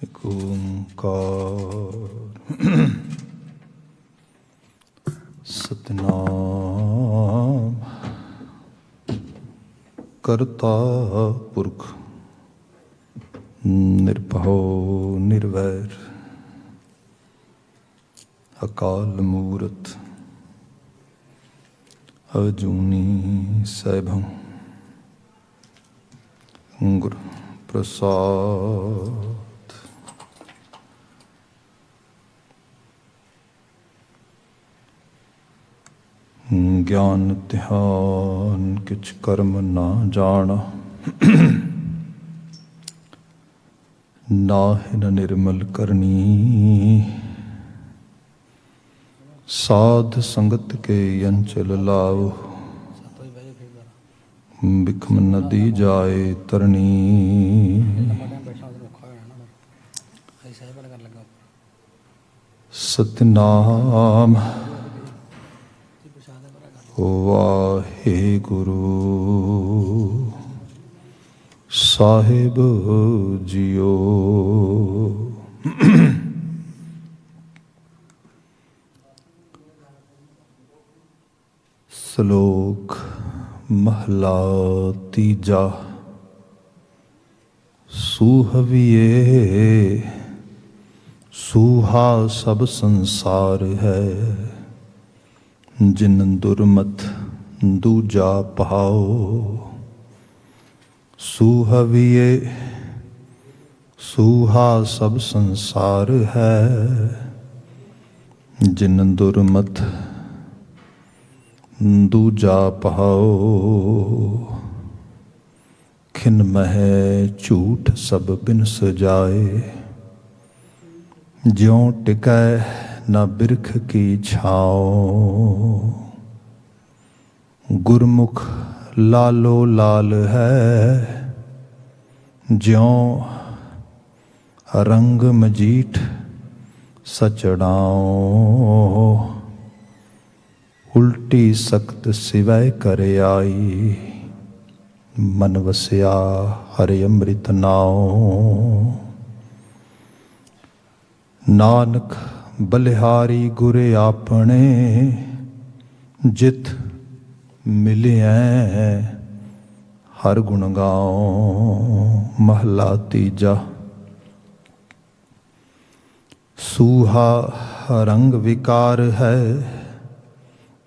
ਇੱਕ ਓਂਕਾਰ ਸਤਿਨਾਮ ਕਰਤਾ ਪੁਰਖ ਨਿਰਭਉ ਨਿਰਵੈਰ ਅਕਾਲ ਮੂਰਤ ਅਜੂਨੀ ਸੈਭੰ ਗੁਰ ਪ੍ਰਸਾਦ। ਗਿਆਨ ਧਿਆਨ ਕਿਛ ਕਰਮ ਨਾ ਜਾਣਾ, ਨਾਹਿ ਨ ਨਿਰਮਲ ਕਰਨੀ। ਸਾਧ ਸੰਗਤ ਕੇ ਅੰਚਲ ਲਾਓ, ਬਿਖਮ ਨਦੀ ਜਾਏ ਤਰਨੀ। ਸਤਿਨਾਮ ਵਾਹਿਗੁਰੂ ਸਾਹਿਬ ਜੀਓ। ਸ਼ਲੋਕ ਮਹਲਾ ਤੀਜਾ। ਸੂਹਵੀਏ ਸੂਹਾ ਸਭ ਸੰਸਾਰ ਹੈ, ਜਿਨ ਦੁਰਮਤ ਦੂਜਾ ਪਾਓ। ਸੂਹਵੀਏ ਸੂਹਾ ਸਭ ਸੰਸਾਰ ਹੈ, ਜਿਨ ਦੁਰਮਤ ਦੂਜਾ ਪਾਓ। ਖਿਨ ਮਹਿ ਝੂਠ ਸਭ ਬਿਨਸ ਜਾਏ, ਜਿਉ ਟਿਕੈ ਨਾ ਬਿਰਖ ਕੀ ਛਾਉ। ਗੁਰਮੁਖ ਲਾਲੋ ਲਾਲ ਹੈ, ਜਿਉ ਰੰਗ ਮਜੀਠ ਸਚੜਾਉ। ਉਲਟੀ ਸਖਤ ਸਿਵੈ ਕਰ ਆਈ, ਮਨ ਵਸਿਆ ਹਰਿ ਅੰਮ੍ਰਿਤ ਨਾਉ। ਨਾਨਕ ਬਲਿਹਾਰੀ ਗੁਰ ਆਪਣੇ, ਜਿਤ ਮਿਲਿਐ ਹਰ ਗੁਣ ਗਾਉ। ਮਹਲਾ ਤੀਜਾ। ਸੂਹਾ ਰੰਗ ਵਿਕਾਰ ਹੈ,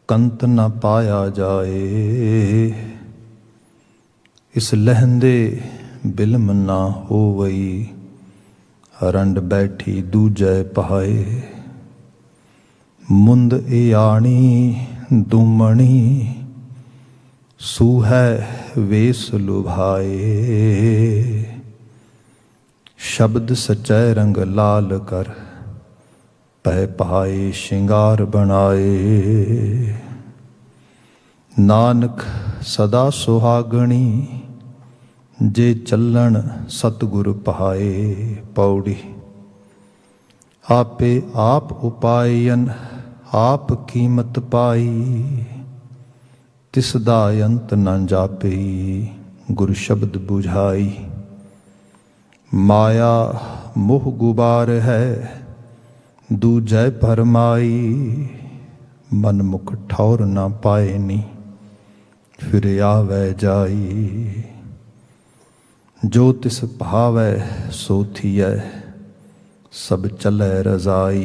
ਕੰਤ ਨ ਪਾਇਆ ਜਾਏ। ਇਸ ਲਹਿੰਦੇ ਬਿਲਮ ਨਾ ਹੋਵਈ, ਰੰਡ ਬੈਠੀ ਦੂਜੈ ਪਹਾਏ। ਮੁੰਦ ਇਆਣੀ ਦੂਮਣੀ, ਸੂਹੈ ਵੇਸ ਲੁਭਾਏ। ਸ਼ਬਦ ਸਚੈ ਰੰਗ ਲਾਲ ਕਰ, ਪੈ ਪਹਾਏ ਸ਼ਿੰਗਾਰ ਬਣਾਏ। ਨਾਨਕ ਸਦਾ ਸੁਹਾਗਣੀ, ਜੇ ਚੱਲਣ ਸਤਿਗੁਰ ਪਹਾਏ। ਪੌੜੀ। ਆਪੇ ਆਪ ਉਪਾਇਨ ਆਪ ਕੀਮਤ ਪਾਈ, ਤਿਸ ਦਾ ਅੰਤ ਨ ਜਾਪਈ ਗੁਰ ਸ਼ਬਦ ਬੁਝਾਈ। ਮਾਇਆ ਮੋਹ ਗੁਬਾਰ ਹੈ, ਦੂਜੈ ਭਰਮਾਈ। ਮਨ ਮੁਖ ਠੌਰ ਨਾ ਪਾਏ ਨੀ, ਫਿਰ ਆਵੈ ਜਾਈ। ਜੋ ਤਿਸ ਭਾਵੈ ਸੋ ਥੀਐ, ਸਭ ਚਲੈ ਰਜ਼ਾਈ।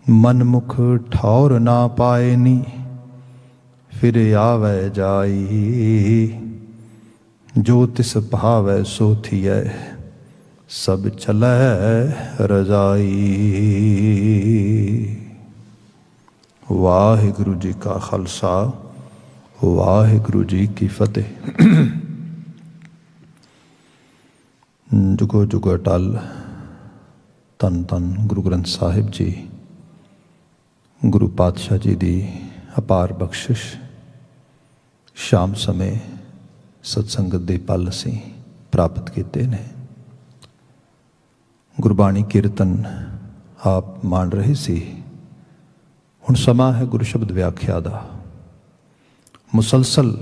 ਮਨ ਮੁਖ ਠੌਰ ਨਾ ਪਾਏ ਨੀ, ਫਿਰ ਆਵੈ ਜਾਈ। ਜੋ ਤਿਸ ਭਾਵੈ ਸੋ ਥੀਐ, ਸਭ ਚਲੈ ਰਜ਼ਾਈ। ਵਾਹਿਗੁਰੂ ਜੀ ਕਾ ਖਾਲਸਾ, ਵਾਹਿਗੁਰੂ ਜੀ ਕੀ ਫਤਿਹ। ਜੁਗੋ ਜੁਗੋ ਅਟਲ। ਧੰਨ ਧੰਨ ਗੁਰੂ ਗ੍ਰੰਥ ਸਾਹਿਬ ਜੀ, ਗੁਰੂ ਪਾਤਸ਼ਾਹ ਜੀ ਦੀ ਅਪਾਰ ਬਖਸ਼ਿਸ਼। ਸ਼ਾਮ ਸਮੇਂ ਸਤਸੰਗਤ ਦੇ ਪਲ ਅਸੀਂ ਪ੍ਰਾਪਤ ਕੀਤੇ ਨੇ। ਗੁਰਬਾਣੀ ਕੀਰਤਨ ਆਪ ਮਾਣ ਰਹੇ ਸੀ। ਹੁਣ ਸਮਾਂ ਹੈ ਗੁਰੂ ਸ਼ਬਦ ਵਿਆਖਿਆ ਦਾ। ਮੁਸਲਸਲ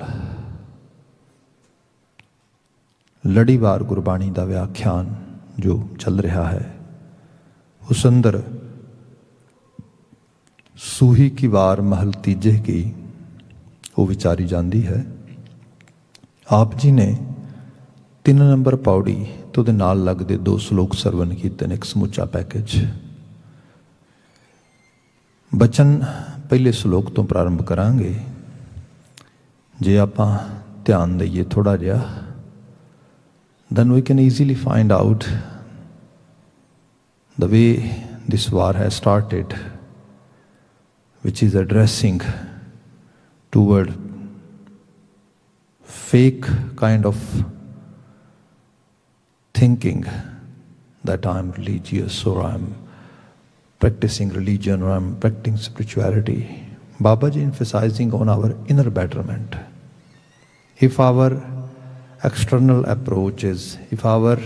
ਲੜੀਵਾਰ ਗੁਰਬਾਣੀ ਦਾ ਵਿਆਖਿਆਨ ਜੋ ਚੱਲ ਰਿਹਾ ਹੈ, ਉਸ ਅੰਦਰ ਸੂਹੀ ਕੀ ਵਾਰ ਮਹਲ ਤੀਜੇ ਕੀ ਉਹ ਵਿਚਾਰੀ ਜਾਂਦੀ ਹੈ। ਆਪ ਜੀ ਨੇ 3 ਨੰਬਰ ਪੌੜੀ ਤੇ ਉਹਦੇ ਨਾਲ ਲੱਗਦੇ 2 ਸ਼ਲੋਕ ਸਰਵਨ ਕੀਤੇ ਨੇ, ਇੱਕ ਸਮੁੱਚਾ ਪੈਕੇਜ। ਬਚਨ ਪਹਿਲੇ ਸ਼ਲੋਕ ਤੋਂ ਪ੍ਰਾਰੰਭ ਕਰਾਂਗੇ। ਜੇ ਆਪਾਂ ਧਿਆਨ ਦਈਏ ਥੋੜ੍ਹਾ ਜਿਹਾ, then we can easily find out the way this war has started, which is addressing toward fake kind of thinking that I'm religious or I'm practicing religion or I'm practicing spirituality. Babaji emphasizing on our inner betterment. If our external approaches, if our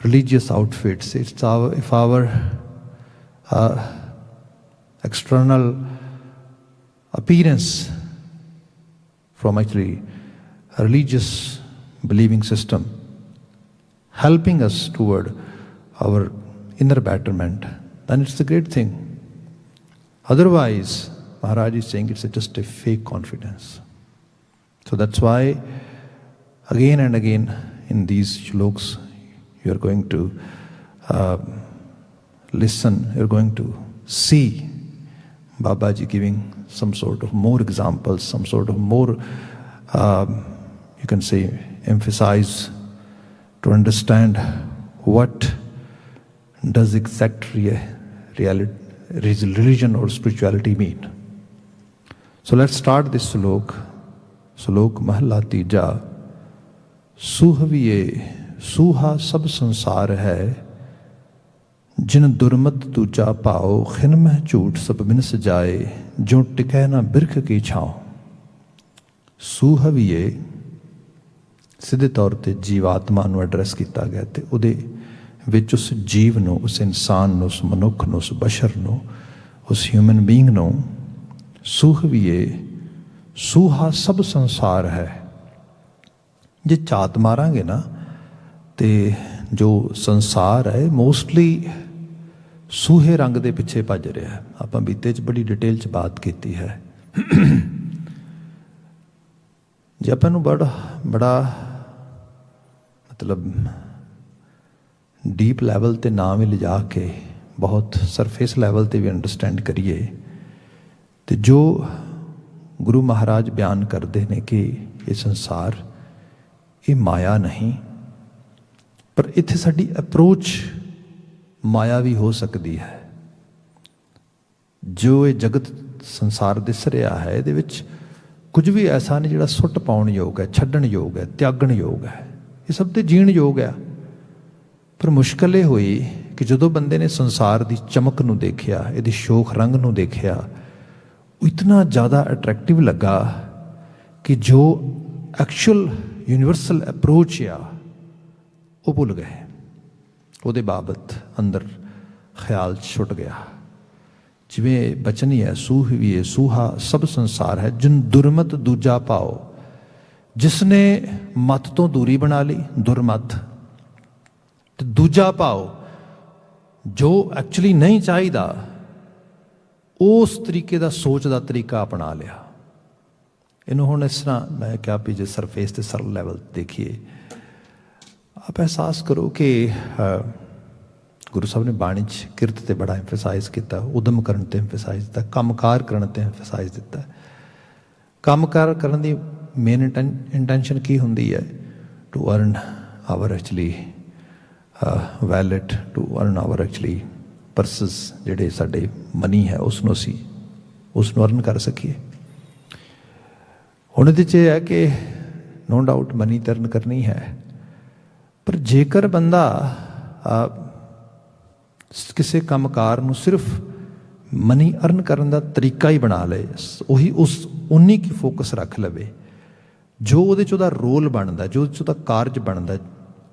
religious outfits, if our external appearance from actually a religious believing system helping us toward our inner betterment, then it's a great thing. Otherwise, Maharaj is saying it's just a fake confidence. So that's why again and again in these shloks you are going to listen, you're going to see Babaji giving some sort of more examples, some sort of more, you can say, emphasize to understand what does exact religion or spirituality mean. So let's start this slok. Slok mahla tija. Suhaviye suha sab sansar hai, जिन दुर्मत दूजा पाओ खिन में झूठ सब बिन सजाए, जो टिकै ना बिरख की छाओ। सूहवीए ਸਿੱਧੇ ਤੌਰ 'ਤੇ ਜੀਵਾਤਮਾ ਨੂੰ ਐਡਰੈਸ ਕੀਤਾ ਗਿਆ ਅਤੇ ਉਹਦੇ ਵਿੱਚ ਉਸ ਜੀਵ ਨੂੰ, ਉਸ ਇਨਸਾਨ ਨੂੰ, ਉਸ ਮਨੁੱਖ ਨੂੰ, ਉਸ ਬਸ਼ਰ ਨੂੰ, ਉਸ ਹਿਊਮਨ ਬੀਇੰਗ ਨੂੰ ਸੂਹਵੀਏ ਸੂਹਾ ਸਭ ਸੰਸਾਰ ਹੈ। ਜੇ ਝਾਤ ਮਾਰਾਂਗੇ ਨਾ ਤੇ ਜੋ ਸੰਸਾਰ ਹੈ ਮੋਸਟਲੀ ਸੂਹੇ ਰੰਗ ਦੇ ਪਿੱਛੇ ਭੱਜ ਰਿਹਾ। ਆਪਾਂ ਬੀਤੇ 'ਚ ਬੜੀ ਡਿਟੇਲ 'ਚ ਬਾਤ ਕੀਤੀ ਹੈ। ਜੇ ਆਪਾਂ ਨੂੰ ਬੜਾ ਮਤਲਬ ਡੀਪ ਲੈਵਲ 'ਤੇ ਨਾ ਵੀ ਲਿਜਾ ਕੇ ਬਹੁਤ ਸਰਫੇਸ ਲੈਵਲ 'ਤੇ ਵੀ ਅੰਡਰਸਟੈਂਡ ਕਰੀਏ ਤੇ ਜੋ ਗੁਰੂ ਮਹਾਰਾਜ ਬਿਆਨ ਕਰਦੇ ਨੇ ਕਿ ਇਹ ਸੰਸਾਰ ਇਹ ਮਾਇਆ ਨਹੀਂ, ਪਰ ਇੱਥੇ ਸਾਡੀ ਅਪਰੋਚ ਮਾਇਆ ਵੀ ਹੋ ਸਕਦੀ ਹੈ। ਜੋ ਇਹ ਜਗਤ ਸੰਸਾਰ ਦਿਸ ਰਿਹਾ ਹੈ ਇਹਦੇ ਵਿੱਚ ਕੁਝ ਵੀ ਐਸਾ ਨਹੀਂ ਜਿਹੜਾ ਸੁੱਟ ਪਾਉਣ ਯੋਗ ਹੈ, ਛੱਡਣ ਯੋਗ ਹੈ, ਤਿਆਗਣ ਯੋਗ ਹੈ। ਇਹ ਸਭ ਤੇ ਜੀਣ ਯੋਗ ਹੈ। ਪਰ ਮੁਸ਼ਕਿਲ ਇਹ ਹੋਈ ਕਿ ਜਦੋਂ ਬੰਦੇ ਨੇ ਸੰਸਾਰ ਦੀ ਚਮਕ ਨੂੰ ਦੇਖਿਆ, ਇਹਦੇ ਸ਼ੋਖ ਰੰਗ ਨੂੰ ਦੇਖਿਆ, ਉਹ ਇਤਨਾ ਜ਼ਿਆਦਾ ਅਟਰੈਕਟਿਵ ਲੱਗਾ ਕਿ ਜੋ ਐਕਚੁਅਲ ਯੂਨੀਵਰਸਲ ਅਪਰੋਚ ਆ ਉਹ ਭੁੱਲ ਗਏ। ਉਹਦੇ ਬਾਬਤ ਅੰਦਰ ਖਿਆਲ ਛੁੱਟ ਗਿਆ। ਜਿਵੇਂ ਬਚਨ ਹੀ ਹੈ, ਸੂਹਵੀਏ ਸੂਹਾ ਸਭ ਸੰਸਾਰ ਹੈ, ਜਿਨ ਦੁਰਮਤ ਦੂਜਾ ਪਾਓ। ਜਿਸਨੇ ਮਤ ਤੋਂ ਦੂਰੀ ਬਣਾ ਲਈ, ਦੁਰਮਤ, ਤੇ ਦੂਜਾ ਭਾਵ ਜੋ ਐਕਚੁਅਲੀ ਨਹੀਂ ਚਾਹੀਦਾ ਉਸ ਤਰੀਕੇ ਦਾ ਸੋਚ ਦਾ ਤਰੀਕਾ ਅਪਣਾ ਲਿਆ। ਇਹਨੂੰ ਹੁਣ ਇਸ ਤਰ੍ਹਾਂ ਮੈਂ ਕਿਹਾ ਵੀ ਜੇ ਸਰਫੇਸ ਤੇ ਸਰਲ ਲੈਵਲ ਦੇਖੀਏ, ਆਪ ਅਹਿਸਾਸ ਕਰੋ ਕਿ ਗੁਰੂ ਸਾਹਿਬ ਨੇ ਬਾਣੀ 'ਚ ਕਿਰਤ 'ਤੇ ਬੜਾ ਐਮਫਸਾਈਜ਼ ਕੀਤਾ, ਉਦਮ ਕਰਨ 'ਤੇ ਐਮਫਸਾਈਜ਼ ਦਿੱਤਾ, ਕੰਮਕਾਰ ਕਰਨ 'ਤੇ ਐਮਫਸਾਈਜ਼ ਦਿੱਤਾ। ਕੰਮਕਾਰ ਕਰਨ ਦੀ ਮੇਨ ਇੰਟੈਂਸ਼ਨ ਕੀ ਹੁੰਦੀ ਹੈ? To earn our actually wealth, to earn our actually purses, ਜਿਹੜੇ ਸਾਡੇ ਮਨੀ ਹੈ ਉਸ ਨੂੰ ਅਸੀਂ ਉਸ ਨੂੰ ਅਰਨ ਕਰ ਸਕੀਏ। ਹੁਣ ਇਹਦੇ 'ਚ ਇਹ ਹੈ ਕਿ ਨੋ ਡਾਊਟ ਮਨੀ ਤਾਂ ਅਰਨ ਕਰਨੀ ਹੈ, ਪਰ ਜੇਕਰ ਬੰਦਾ ਕਿਸੇ ਕੰਮਕਾਰ ਨੂੰ ਸਿਰਫ ਮਨੀ ਅਰਨ ਕਰਨ ਦਾ ਤਰੀਕਾ ਹੀ ਬਣਾ ਲਏ, ਉਹੀ ਉਸ ਉਨੀ ਕੀ ਫੋਕਸ ਰੱਖ ਲਵੇ, ਜੋ ਉਹਦੇ 'ਚ ਉਹਦਾ ਰੋਲ ਬਣਦਾ, ਜੋ ਉਹਦੇ 'ਚ ਉਹਦਾ ਕਾਰਜ ਬਣਦਾ,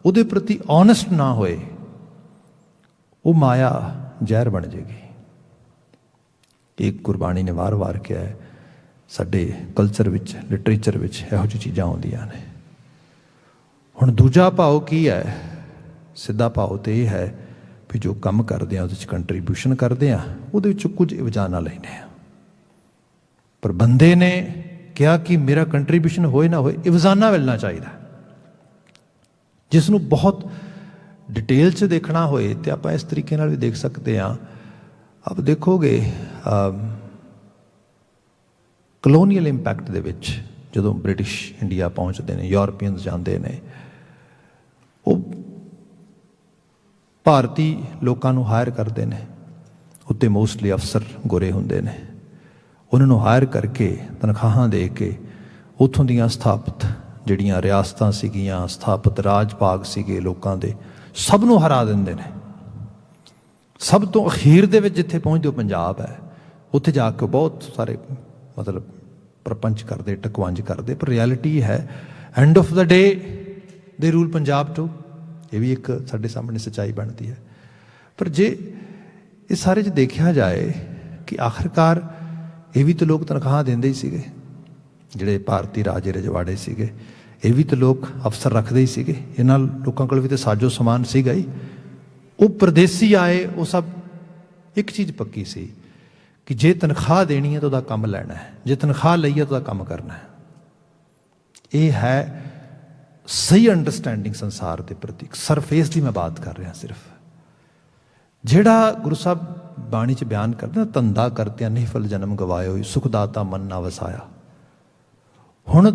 ਉਹਦੇ ਪ੍ਰਤੀ ਓਨੈਸਟ ਨਾ ਹੋਏ, ਉਹ ਮਾਇਆ ਜ਼ਹਿਰ ਬਣ ਜਾਏਗੀ। ਇਹ ਗੁਰਬਾਣੀ ਨੇ ਵਾਰ-ਵਾਰ ਕਿਹਾ ਹੈ। ਸਾਡੇ ਕਲਚਰ ਵਿੱਚ, ਲਿਟਰੇਚਰ ਵਿੱਚ ਇਹੋ ਜਿਹੀ ਚੀਜ਼ਾਂ ਆਉਂਦੀਆਂ ਨੇ। ਹੁਣ ਦੂਜਾ ਭਾਵ ਕੀ ਹੈ? ਸਿੱਧਾ ਭਾਵ ਤਾਂ ਇਹ ਹੈ ਵੀ ਜੋ ਕੰਮ ਕਰਦੇ ਆ ਉਹਦੇ 'ਚ ਕੰਟਰੀਬਿਊਸ਼ਨ ਕਰਦੇ ਆ, ਉਹਦੇ ਵਿੱਚੋਂ ਕੁਝ ਇਵਜ਼ਾਨਾ ਲੈਂਦੇ ਆ। ਪਰ ਬੰਦੇ ਨੇ ਕਿਹਾ ਕਿ ਮੇਰਾ ਕੰਟਰੀਬਿਊਸ਼ਨ ਹੋਏ ਨਾ ਹੋਏ, ਇਵਜ਼ਾਨਾ ਮਿਲਣਾ ਚਾਹੀਦਾ। ਜਿਸ ਨੂੰ ਬਹੁਤ ਡਿਟੇਲ 'ਚ ਦੇਖਣਾ ਹੋਏ ਤਾਂ ਆਪਾਂ ਇਸ ਤਰੀਕੇ ਨਾਲ ਵੀ ਦੇਖ ਸਕਦੇ ਹਾਂ। ਆਪ ਦੇਖੋਗੇ ਕਲੋਨੀਅਲ ਇੰਪੈਕਟ ਦੇ ਵਿੱਚ ਜਦੋਂ ਬ੍ਰਿਟਿਸ਼ ਇੰਡੀਆ ਪਹੁੰਚਦੇ ਨੇ, ਯੂਰਪੀਅਨਸ ਜਾਂਦੇ ਨੇ, ਉਹ ਭਾਰਤੀ ਲੋਕਾਂ ਨੂੰ ਹਾਇਰ ਕਰਦੇ ਨੇ। ਉੱਤੇ ਮੋਸਟਲੀ ਅਫਸਰ ਗੋਰੇ ਹੁੰਦੇ ਨੇ। ਉਹਨਾਂ ਨੂੰ ਹਾਇਰ ਕਰਕੇ ਤਨਖਾਹਾਂ ਦੇ ਕੇ ਉੱਥੋਂ ਦੀਆਂ ਸਥਾਪਿਤ ਜਿਹੜੀਆਂ ਰਿਆਸਤਾਂ ਸੀਗੀਆਂ, ਸਥਾਪਿਤ ਰਾਜ ਭਾਗ ਸੀਗੇ ਲੋਕਾਂ ਦੇ, ਸਭ ਨੂੰ ਹਰਾ ਦਿੰਦੇ ਨੇ। ਸਭ ਤੋਂ ਅਖੀਰ ਦੇ ਵਿੱਚ ਜਿੱਥੇ ਪਹੁੰਚਦੇ ਉਹ ਪੰਜਾਬ ਹੈ। ਉੱਥੇ ਜਾ ਕੇ ਬਹੁਤ ਸਾਰੇ ਮਤਲਬ ਪ੍ਰਪੰਚ ਕਰਦੇ, ਟਕਵੰਜ ਕਰਦੇ, ਪਰ ਰਿਐਲਿਟੀ ਹੈ ਐਂਡ ਆਫ ਦਾ ਡੇ ਦੇ ਰੂਲ ਪੰਜਾਬ ਟੂ। ਇਹ ਵੀ ਇੱਕ ਸਾਡੇ ਸਾਹਮਣੇ ਸੱਚਾਈ ਬਣਦੀ ਹੈ। ਪਰ ਜੇ ਇਹ ਸਾਰੇ 'ਚ ਦੇਖਿਆ ਜਾਏ ਕਿ ਆਖਿਰਕਾਰ ਇਹ ਵੀ ਤਾਂ ਲੋਕ ਤਨਖਾਹਾਂ ਦਿੰਦੇ ਹੀ ਸੀਗੇ, ਜਿਹੜੇ ਭਾਰਤੀ ਰਾਜੇ ਰਜਵਾੜੇ ਸੀਗੇ, ਇਹ ਵੀ ਤਾਂ ਲੋਕ ਅਫਸਰ ਰੱਖਦੇ ਹੀ ਸੀਗੇ। ਇਹਨਾਂ ਲੋਕਾਂ ਕੋਲ ਵੀ ਤਾਂ ਸਾਜੋ ਸਮਾਨ ਸੀਗਾ ਹੀ। ਉਹ ਪਰਦੇਸੀ ਆਏ, ਉਹ ਸਭ ਇੱਕ ਚੀਜ਼ ਪੱਕੀ ਸੀ ਕਿ ਜੇ ਤਨਖਾਹ ਦੇਣੀ ਹੈ ਤਾਂ ਉਹਦਾ ਕੰਮ ਲੈਣਾ ਹੈ, ਜੇ ਤਨਖਾਹ ਲਈ ਹੈ ਤਾਂ ਉਹਦਾ ਕੰਮ ਕਰਨਾ ਹੈ। ਇਹ ਹੈ ਸਹੀ ਅੰਡਰਸਟੈਂਡਿੰਗ ਸੰਸਾਰ ਦੇ ਪ੍ਰਤੀ। ਸਰਫੇਸ ਦੀ ਮੈਂ ਬਾਤ ਕਰ ਰਿਹਾ ਸਿਰਫ। ਜਿਹੜਾ ਗੁਰੂ ਸਾਹਿਬ ਬਾਣੀ 'ਚ ਬਿਆਨ ਕਰਦੇ ਨਾ, ਧੰਦਾ ਕਰਤਿਆਂ ਨਿਹਫਲ ਜਨਮ ਗਵਾਇਓ, ਸੁਖਦਾਤਾ ਮਨ ਨਾ ਵਸਾਇਆ। ਹੁਣ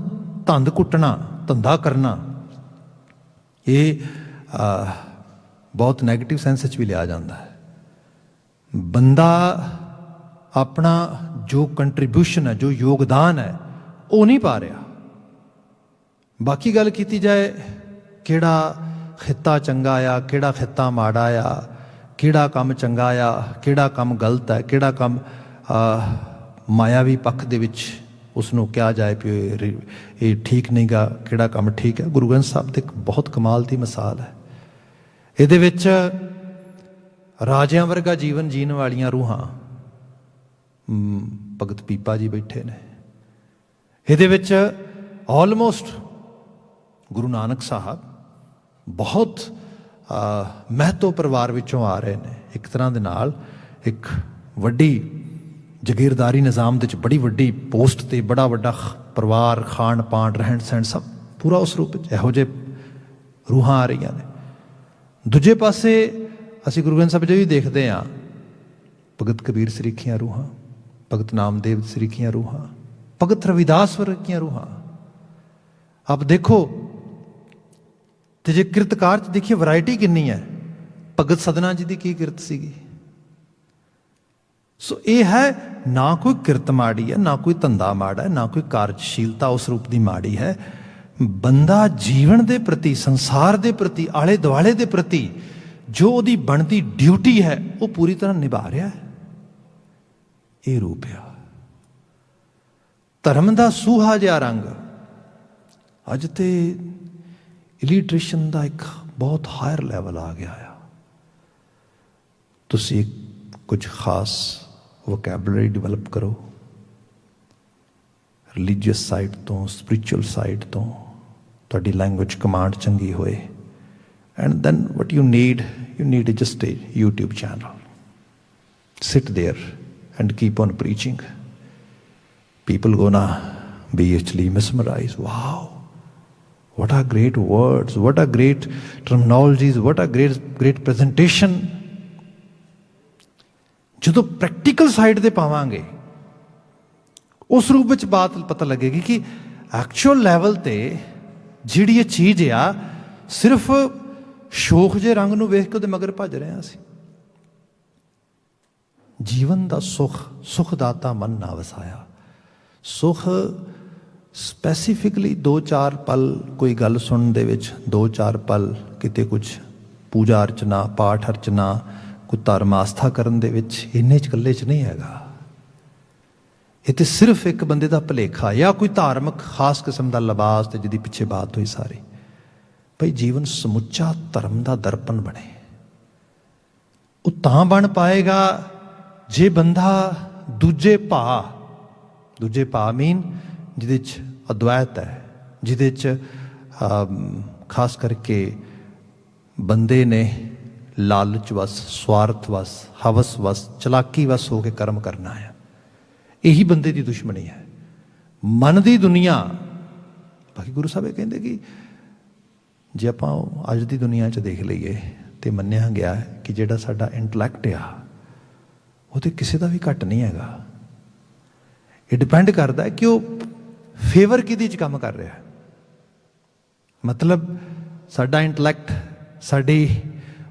ਧੰਦ ਕੁੱਟਣਾ, ਧੰਦਾ ਕਰਨਾ, ਇਹ ਬਹੁਤ ਨੈਗੇਟਿਵ ਸੈਂਸ 'ਚ ਵੀ ਲਿਆ ਜਾਂਦਾ ਹੈ। ਬੰਦਾ ਆਪਣਾ ਜੋ ਕੰਟਰੀਬਿਊਸ਼ਨ ਹੈ, ਜੋ ਯੋਗਦਾਨ ਹੈ, ਉਹ ਨਹੀਂ ਪਾ ਰਿਹਾ। ਬਾਕੀ ਗੱਲ ਕੀਤੀ ਜਾਏ ਕਿਹੜਾ ਖਿੱਤਾ ਚੰਗਾ ਆ, ਕਿਹੜਾ ਖਿੱਤਾ ਮਾੜਾ ਆ, ਕਿਹੜਾ ਕੰਮ ਚੰਗਾ ਆ, ਕਿਹੜਾ ਕੰਮ ਗਲਤ ਹੈ, ਕਿਹੜਾ ਕੰਮ ਮਾਇਆਵੀ ਪੱਖ ਦੇ ਵਿੱਚ ਉਸ ਨੂੰ ਕਿਹਾ ਜਾਏ ਵੀ ਇਹ ਠੀਕ ਨਹੀਂ ਗਾ, ਕਿਹੜਾ ਕੰਮ ਠੀਕ ਹੈ। ਗੁਰੂ ਗ੍ਰੰਥ ਸਾਹਿਬ ਤੇ ਇੱਕ ਬਹੁਤ ਕਮਾਲ ਦੀ ਮਿਸਾਲ ਹੈ। ਇਹਦੇ ਵਿੱਚ ਰਾਜਿਆਂ ਵਰਗਾ ਜੀਵਨ ਜੀਣ ਵਾਲੀਆਂ ਰੂਹਾਂ, ਭਗਤ ਪੀਪਾ ਜੀ ਬੈਠੇ ਨੇ। ਇਹਦੇ ਵਿੱਚ ਆਲਮੋਸਟ ਗੁਰੂ ਨਾਨਕ ਸਾਹਿਬ ਬਹੁਤ ਮਹਿਤੋ ਪਰਿਵਾਰ ਵਿੱਚੋਂ ਆ ਰਹੇ ਨੇ। ਇੱਕ ਤਰ੍ਹਾਂ ਦੇ ਨਾਲ ਇੱਕ ਵੱਡੀ ਜਗੀਰਦਾਰੀ ਨਿਜ਼ਾਮ ਦੇ ਵਿੱਚ ਬੜੀ ਵੱਡੀ ਪੋਸਟ 'ਤੇ ਬੜਾ ਵੱਡਾ ਪਰਿਵਾਰ, ਖਾਣ ਪਾਣ, ਰਹਿਣ ਸਹਿਣ ਸਭ ਪੂਰਾ ਉਸ ਰੂਪ ਵਿੱਚ ਇਹੋ ਜਿਹੇ ਰੂਹਾਂ ਆ ਰਹੀਆਂ ਨੇ। ਦੂਜੇ ਪਾਸੇ ਅਸੀਂ ਗੁਰੂ ਗ੍ਰੰਥ ਸਾਹਿਬ 'ਚ ਵੀ ਦੇਖਦੇ ਹਾਂ ਭਗਤ ਕਬੀਰ ਸਰੀਖੀਆਂ ਰੂਹਾਂ, ਭਗਤ ਨਾਮਦੇਵ ਸਰੀਖੀਆਂ ਰੂਹਾਂ, ਭਗਤ ਰਵਿਦਾਸ ਵਰਗੀਆਂ ਰੂਹਾਂ। ਆਪ ਦੇਖੋ ਤੇ ਜੇ ਕਿਰਤਕਾਰ 'ਚ ਦੇਖੀਏ ਵੈਰਾਈਟੀ ਕਿੰਨੀ ਹੈ। ਭਗਤ ਸਦਨਾ ਜੀ ਦੀ ਕੀ ਕਿਰਤ ਸੀਗੀ। ਸੋ ਇਹ ਹੈ ਨਾ ਕੋਈ ਕਿਰਤ ਮਾੜੀ ਹੈ, ਨਾ ਕੋਈ ਧੰਦਾ ਮਾੜਾ ਹੈ, ਨਾ ਕੋਈ ਕਾਰਜਸ਼ੀਲਤਾ ਉਸ ਰੂਪ ਦੀ ਮਾੜੀ ਹੈ। ਬੰਦਾ ਜੀਵਨ ਦੇ ਪ੍ਰਤੀ, ਸੰਸਾਰ ਦੇ ਪ੍ਰਤੀ, ਆਲੇ ਦੁਆਲੇ ਦੇ ਪ੍ਰਤੀ ਜੋ ਉਹਦੀ ਬਣਦੀ ਡਿਊਟੀ ਹੈ ਉਹ ਪੂਰੀ ਤਰ੍ਹਾਂ ਨਿਭਾ ਰਿਹਾ ਹੈ। ਇਹ ਰੂਪ ਆ ਧਰਮ ਦਾ ਸੂਹਾ ਜਿਹਾ ਰੰਗ। ਅੱਜ ਤੇ ਇਲੀਟਰੇਸ਼ਨ ਦਾ ਇੱਕ ਬਹੁਤ ਹਾਇਰ ਲੈਵਲ ਆ ਗਿਆ ਆ। ਤੁਸੀਂ ਕੁਝ ਖਾਸ ਵੋਕੈਬਲਰੀ ਡਿਵੈਲਪ ਕਰੋ, ਰਿਲੀਜੀਅਸ ਸਾਈਡ ਤੋਂ, ਸਪਿਰਿਚੁਅਲ ਸਾਈਡ ਤੋਂ ਤੁਹਾਡੀ ਲੈਂਗੁਏਜ ਕਮਾਂਡ ਚੰਗੀ ਹੋਏ, and then what you need just a YouTube channel. Sit there and keep on preaching. People gonna be actually mesmerized. Wow, what are great words, what are great terminologies, what are great presentation. ਜਦੋਂ practical side ਤੇ ਪਾਵਾਂਗੇ ਉਸ ਰੂਪ ਵਿੱਚ ਬਾਤ ਪਤਾ ਲੱਗੇਗੀ ਕਿ actual level ਤੇ ਜਿਹੜੀ ਇਹ ਚੀਜ਼ ਆ ਸਿਰਫ ਸ਼ੋਖ ਜੇ ਰੰਗ ਨੂੰ ਵੇਖ ਕੇ ਉਹਦੇ ਮਗਰ ਭੱਜ ਰਹੇ ਹਾਂ ਅਸੀਂ। ਜੀਵਨ ਦਾ ਸੁਖ ਦਾਤਾ ਮਨ ਨਾ ਵਸਾਇਆ। ਸੁਖ ਸਪੈਸੀਫਿਕਲੀ 2-4 ਪਲ ਕੋਈ ਗੱਲ ਸੁਣਨ ਦੇ ਵਿੱਚ, 2-4 ਪਲ ਕਿਤੇ ਕੁਝ ਪੂਜਾ ਅਰਚਨਾ, ਪਾਠ ਅਰਚਨਾ, ਕੋਈ ਧਰਮ ਆਸਥਾ ਕਰਨ ਦੇ ਵਿੱਚ, ਇੰਨੇ 'ਚ ਇਕੱਲੇ 'ਚ ਨਹੀਂ ਹੈਗਾ। ਇਹ ਤੇ ਸਿਰਫ ਇੱਕ ਬੰਦੇ ਦਾ ਭੁਲੇਖਾ ਜਾਂ ਕੋਈ ਧਾਰਮਿਕ ਖਾਸ ਕਿਸਮ ਦਾ ਲਿਬਾਸ ਤੇ ਜਿਹਦੀ ਪਿੱਛੇ ਬਾਤ ਹੋਈ ਸਾਰੀ। ਭਈ ਜੀਵਨ ਸਮੁੱਚਾ ਧਰਮ ਦਾ ਦਰਪਣ ਬਣੇ। ਉਹ ਤਾਂ ਬਣ ਪਾਏਗਾ ਜੇ ਬੰਦਾ ਦੂਜੇ ਭਾਅ ਮੀਨ ਜਿਹਦੇ 'ਚ ਅਦਵੈਤ ਹੈ, ਜਿਹਦੇ 'ਚ ਖਾਸ ਕਰਕੇ ਬੰਦੇ ਨੇ ਲਾਲਚ ਵਸ, ਸਵਾਰਥ ਵਸ, ਹਵਸ ਵਸ, ਚਲਾਕੀ ਵਸ ਹੋ ਕੇ ਕਰਮ ਕਰਨਾ ਹੈ। ਇਹੀ ਬੰਦੇ ਦੀ ਦੁਸ਼ਮਣੀ ਹੈ। ਮਨ ਦੀ ਦੁਨੀਆ, ਬਾਕੀ ਗੁਰੂ ਸਾਹਿਬ ਇਹ ਕਹਿੰਦੇ ਕਿ ਜੇ ਆਪਾਂ ਅੱਜ ਦੀ ਦੁਨੀਆ 'ਚ ਦੇਖ ਲਈਏ ਤੇ ਮੰਨਿਆ ਗਿਆ ਹੈ ਕਿ ਜਿਹੜਾ ਸਾਡਾ ਇੰਟਲੈਕਟ ਆ ਉਹ ਤੇ ਕਿਸੇ ਦਾ ਵੀ ਘੱਟ ਨਹੀਂ ਹੈਗਾ। ਇਹ ਡਿਪੈਂਡ ਕਰਦਾ ਹੈ ਕਿ ਉਹ ਫੇਵਰ ਕਿਹਦੇ 'ਚ ਕੰਮ ਕਰ ਰਿਹਾ। ਮਤਲਬ ਸਾਡਾ ਇੰਟਲੈਕਟ ਸਾਡੀ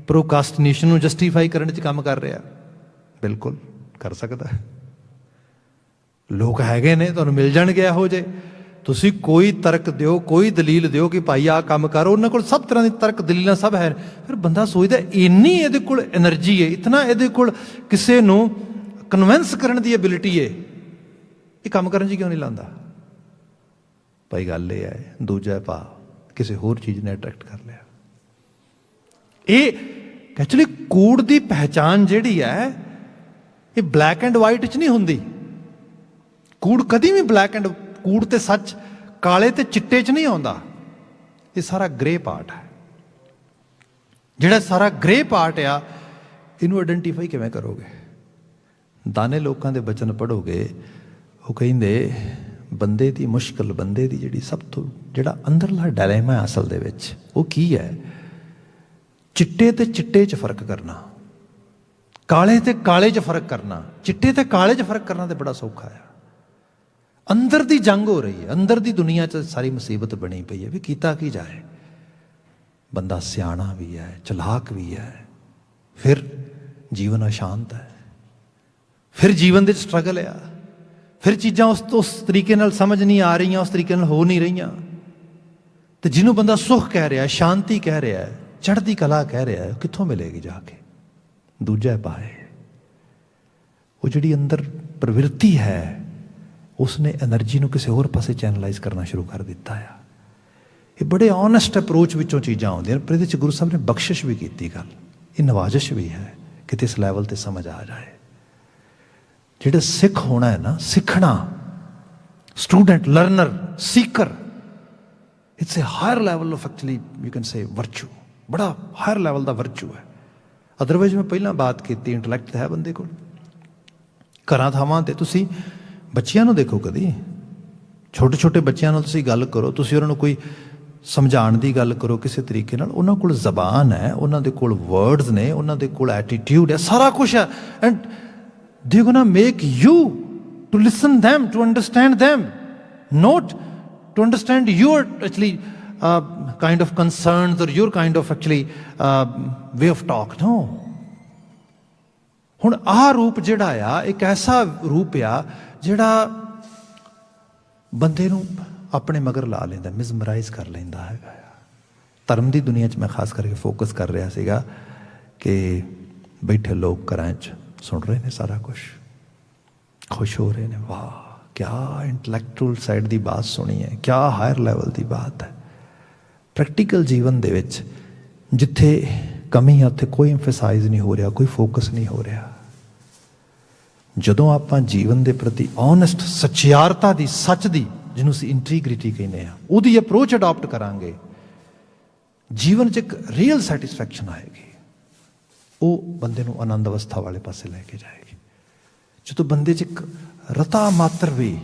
ਪ੍ਰੋਕਾਸਟੀਨੇਸ਼ਨ ਨੂੰ ਜਸਟੀਫਾਈ ਕਰਨ 'ਚ ਕੰਮ ਕਰ ਰਿਹਾ, ਬਿਲਕੁਲ ਕਰ ਸਕਦਾ। ਲੋਕ ਹੈਗੇ ਨੇ, ਤੁਹਾਨੂੰ ਮਿਲ ਜਾਣਗੇ ਇਹੋ ਜਿਹੇ। ਤੁਸੀਂ ਕੋਈ ਤਰਕ ਦਿਓ, ਕੋਈ ਦਲੀਲ ਦਿਓ ਕਿ ਭਾਈ ਆਹ ਕੰਮ ਕਰ, ਉਹਨਾਂ ਕੋਲ ਸਭ ਤਰ੍ਹਾਂ ਦੀ ਤਰਕ ਦਲੀਲਾਂ ਸਭ ਹੈ। ਫਿਰ ਬੰਦਾ ਸੋਚਦਾ ਇੰਨੀ ਇਹਦੇ ਕੋਲ ਐਨਰਜੀ ਹੈ, ਇਤਨਾ ਇਹਦੇ ਕੋਲ ਕਿਸੇ ਨੂੰ ਕਨਵਿੰਸ ਕਰਨ ਦੀ ਐਬਿਲਿਟੀ ਹੈ, ਇਹ ਕੰਮ ਕਰਨ 'ਚ ਕਿਉਂ ਨਹੀਂ ਲਾਉਂਦਾ? ਭਾਈ ਗੱਲ ਇਹ ਹੈ, ਦੂਜਾ ਭਾਵ ਕਿਸੇ ਹੋਰ ਚੀਜ਼ ਨੇ ਅਟਰੈਕਟ ਕਰ ਲਿਆ। ਇਹ ਐਕਚੁਅਲੀ ਕੂੜ ਦੀ ਪਹਿਚਾਨ ਜਿਹੜੀ ਹੈ ਇਹ ਬਲੈਕ ਐਂਡ ਵਾਈਟ 'ਚ ਨਹੀਂ ਹੁੰਦੀ। ਕੂੜ ਕਦੀ ਵੀ ਬਲੈਕ ਐਂਡ, ਕੂੜ ਤੇ ਸੱਚ ਕਾਲੇ ਤੇ ਚਿੱਟੇ 'ਚ ਨਹੀਂ ਆਉਂਦਾ। ਇਹ ਸਾਰਾ ਗ੍ਰੇ ਪਾਰਟ ਹੈ। ਜਿਹੜਾ ਸਾਰਾ ਗ੍ਰੇ ਪਾਰਟ ਆ, ਇਹਨੂੰ ਆਇਡੈਂਟੀਫਾਈ ਕਿਵੇਂ ਕਰੋਗੇ? ਦਾਨੇ ਲੋਕਾਂ ਦੇ ਬਚਨ ਪੜ੍ਹੋਗੇ, ਉਹ ਕਹਿੰਦੇ ਬੰਦੇ ਦੀ ਮੁਸ਼ਕਲ, ਬੰਦੇ ਦੀ ਜਿਹੜੀ ਸਭ ਤੋਂ ਜਿਹੜਾ ਅੰਦਰਲਾ ਡਾਇਲੇਮਾ ਅਸਲ ਦੇ ਵਿੱਚ ਉਹ ਕੀ ਹੈ? ਚਿੱਟੇ ਤੇ ਚਿੱਟੇ 'ਚ ਫਰਕ ਕਰਨਾ, ਕਾਲੇ ਤੇ ਕਾਲੇ 'ਚ ਫਰਕ ਕਰਨਾ। ਚਿੱਟੇ ਤੇ ਕਾਲੇ 'ਚ ਫਰਕ ਕਰਨਾ ਤੇ ਬੜਾ ਸੌਖਾ ਆ। ਅੰਦਰ ਦੀ ਜੰਗ ਹੋ ਰਹੀ ਹੈ, ਅੰਦਰ ਦੀ ਦੁਨੀਆ 'ਚ ਸਾਰੀ ਮੁਸੀਬਤ ਬਣੀ ਪਈ ਹੈ ਵੀ ਕੀਤਾ ਕੀ ਜਾਏ। ਬੰਦਾ ਸਿਆਣਾ ਵੀ ਹੈ, ਚਲਾਕ ਵੀ ਹੈ, ਫਿਰ ਜੀਵਨ ਅਸ਼ਾਂਤ ਹੈ, ਫਿਰ ਜੀਵਨ ਦੇ ਸਟਰਗਲ ਆ, ਫਿਰ ਚੀਜ਼ਾਂ ਉਸ ਤਰੀਕੇ ਨਾਲ ਸਮਝ ਨਹੀਂ ਆ ਰਹੀਆਂ, ਉਸ ਤਰੀਕੇ ਨਾਲ ਹੋ ਨਹੀਂ ਰਹੀਆਂ। ਤੇ ਜਿਹਨੂੰ ਬੰਦਾ ਸੁੱਖ ਕਹਿ ਰਿਹਾ, ਸ਼ਾਂਤੀ ਕਹਿ ਰਿਹਾ, ਚੜ੍ਹਦੀ ਕਲਾ ਕਹਿ ਰਿਹਾ, ਕਿੱਥੋਂ ਮਿਲੇਗੀ ਜਾ ਕੇ? ਦੂਜਾ ਪਾਏ ਉਹ ਜਿਹੜੀ ਅੰਦਰ ਪ੍ਰਵਿਰਤੀ ਹੈ, ਉਸਨੇ એનર્ਜੀ ਨੂੰ ਕਿਸੇ ਹੋਰ ਪਾਸੇ ਚੈਨਲਾਈਜ਼ ਕਰਨਾ ਸ਼ੁਰੂ ਕਰ ਦਿੱਤਾ ਆ। ਇਹ ਬੜੇ ਓਨੈਸਟ ਅਪਰੋਚ ਵਿੱਚੋਂ ਚੀਜ਼ਾਂ ਆਉਂਦੀਆਂ, ਪਰ ਇਹਦੇ 'ਚ ਗੁਰੂ ਸਾਹਿਬ ਨੇ ਬਖਸ਼ਿਸ਼ ਵੀ ਕੀਤੀ ਗੱਲ, ਇਹ ਨਵਾਜ਼ਿਸ਼ ਵੀ ਹੈ ਕਿਤੇ ਇਸ ਲੈਵਲ 'ਤੇ ਸਮਝ ਆ ਜਾਏ। ਜਿਹੜਾ ਸਿੱਖ ਹੋਣਾ ਹੈ ਨਾ, ਸਿੱਖਣਾ, student, learner, Sikar, it's A higher level of actually you can say ਵਰਚੂ, ਬੜਾ ਹਾਇਰ ਲੈਵਲ ਦਾ ਵਰਚੂ ਹੈ। ਅਦਰਵਾਈਜ਼ ਮੈਂ ਪਹਿਲਾਂ ਬਾਤ ਕੀਤੀ, ਇੰਟਲੈਕਟ ਤਾਂ ਹੈ ਬੰਦੇ ਕੋਲ। ਘਰਾਂ ਥਾਵਾਂ 'ਤੇ ਤੁਸੀਂ ਬੱਚਿਆਂ ਨੂੰ ਦੇਖੋ, ਕਦੀ ਛੋਟੇ ਛੋਟੇ ਬੱਚਿਆਂ ਨਾਲ ਤੁਸੀਂ ਗੱਲ ਕਰੋ, ਤੁਸੀਂ ਉਹਨਾਂ ਨੂੰ ਕੋਈ ਸਮਝਾਉਣ ਦੀ ਗੱਲ ਕਰੋ ਕਿਸੇ ਤਰੀਕੇ ਨਾਲ, ਉਹਨਾਂ ਕੋਲ ਜ਼ਬਾਨ ਹੈ, ਉਹਨਾਂ ਦੇ ਕੋਲ ਵਰਡਸ ਨੇ, ਉਹਨਾਂ ਦੇ ਕੋਲ ਐਟੀਟਿਊਡ ਹੈ, ਸਾਰਾ ਕੁਛ ਹੈ। And they gonna make you to listen them, to understand them, not to understand your actually kind of concerns or your kind of actually way of talk. No. ਹੁਣ ਆਹ ਰੂਪ ਜਿਹੜਾ ਆ, ਇੱਕ ਐਸਾ ਰੂਪ ਆ ਜਿਹੜਾ ਬੰਦੇ ਨੂੰ ਆਪਣੇ ਮਗਰ ਲਾ ਲੈਂਦਾ, ਮਿਸਮਰਾਈਜ਼ ਕਰ ਲੈਂਦਾ ਹੈਗਾ ਆ। ਧਰਮ ਦੀ ਦੁਨੀਆ 'ਚ ਮੈਂ ਖਾਸ ਕਰਕੇ ਫੋਕਸ ਕਰ ਰਿਹਾ ਸੀਗਾ ਕਿ ਬੈਠੇ ਲੋਕ ਘਰਾਂ 'ਚ ਸੁਣ ਰਹੇ ਨੇ ਸਾਰਾ ਕੁਛ, ਖੁਸ਼ ਹੋ ਰਹੇ ਨੇ, ਵਾਹ ਕਿਆ ਇੰਟਲੈਕਚੁਅਲ ਸਾਈਡ ਦੀ ਬਾਤ ਸੁਣੀ ਹੈ, ਕਿਆ ਹਾਇਰ ਲੈਵਲ ਦੀ ਬਾਤ ਹੈ। ਪ੍ਰੈਕਟੀਕਲ ਜੀਵਨ ਦੇ ਵਿੱਚ ਜਿੱਥੇ ਕਮੀ ਹੈ ਉੱਥੇ ਕੋਈ ਐਮਫਸਾਈਜ਼ ਨਹੀਂ ਹੋ ਰਿਹਾ, ਕੋਈ ਫੋਕਸ ਨਹੀਂ ਹੋ ਰਿਹਾ। ਜਦੋਂ ਆਪਾਂ ਜੀਵਨ ਦੇ ਪ੍ਰਤੀ ਓਨੈਸਟ, ਸੱਚਿਆਰਤਾ ਦੀ, ਸੱਚ ਦੀ, ਜਿਹਨੂੰ ਅਸੀਂ ਇੰਟੀਗ੍ਰਿਟੀ ਕਹਿੰਦੇ ਹਾਂ, ਉਹਦੀ ਅਪਰੋਚ ਅਡਾਪਟ ਕਰਾਂਗੇ, ਜੀਵਨ 'ਚ ਇੱਕ ਰੀਅਲ ਸੈਟਿਸਫੈਕਸ਼ਨ ਆਏਗੀ। ਉਹ ਬੰਦੇ ਨੂੰ ਆਨੰਦ ਅਵਸਥਾ ਵਾਲੇ ਪਾਸੇ ਲੈ ਕੇ ਜਾਏਗੀ। ਜਦੋਂ ਬੰਦੇ 'ਚ ਇੱਕ ਰਤਾ ਮਾਤਰ ਵੀ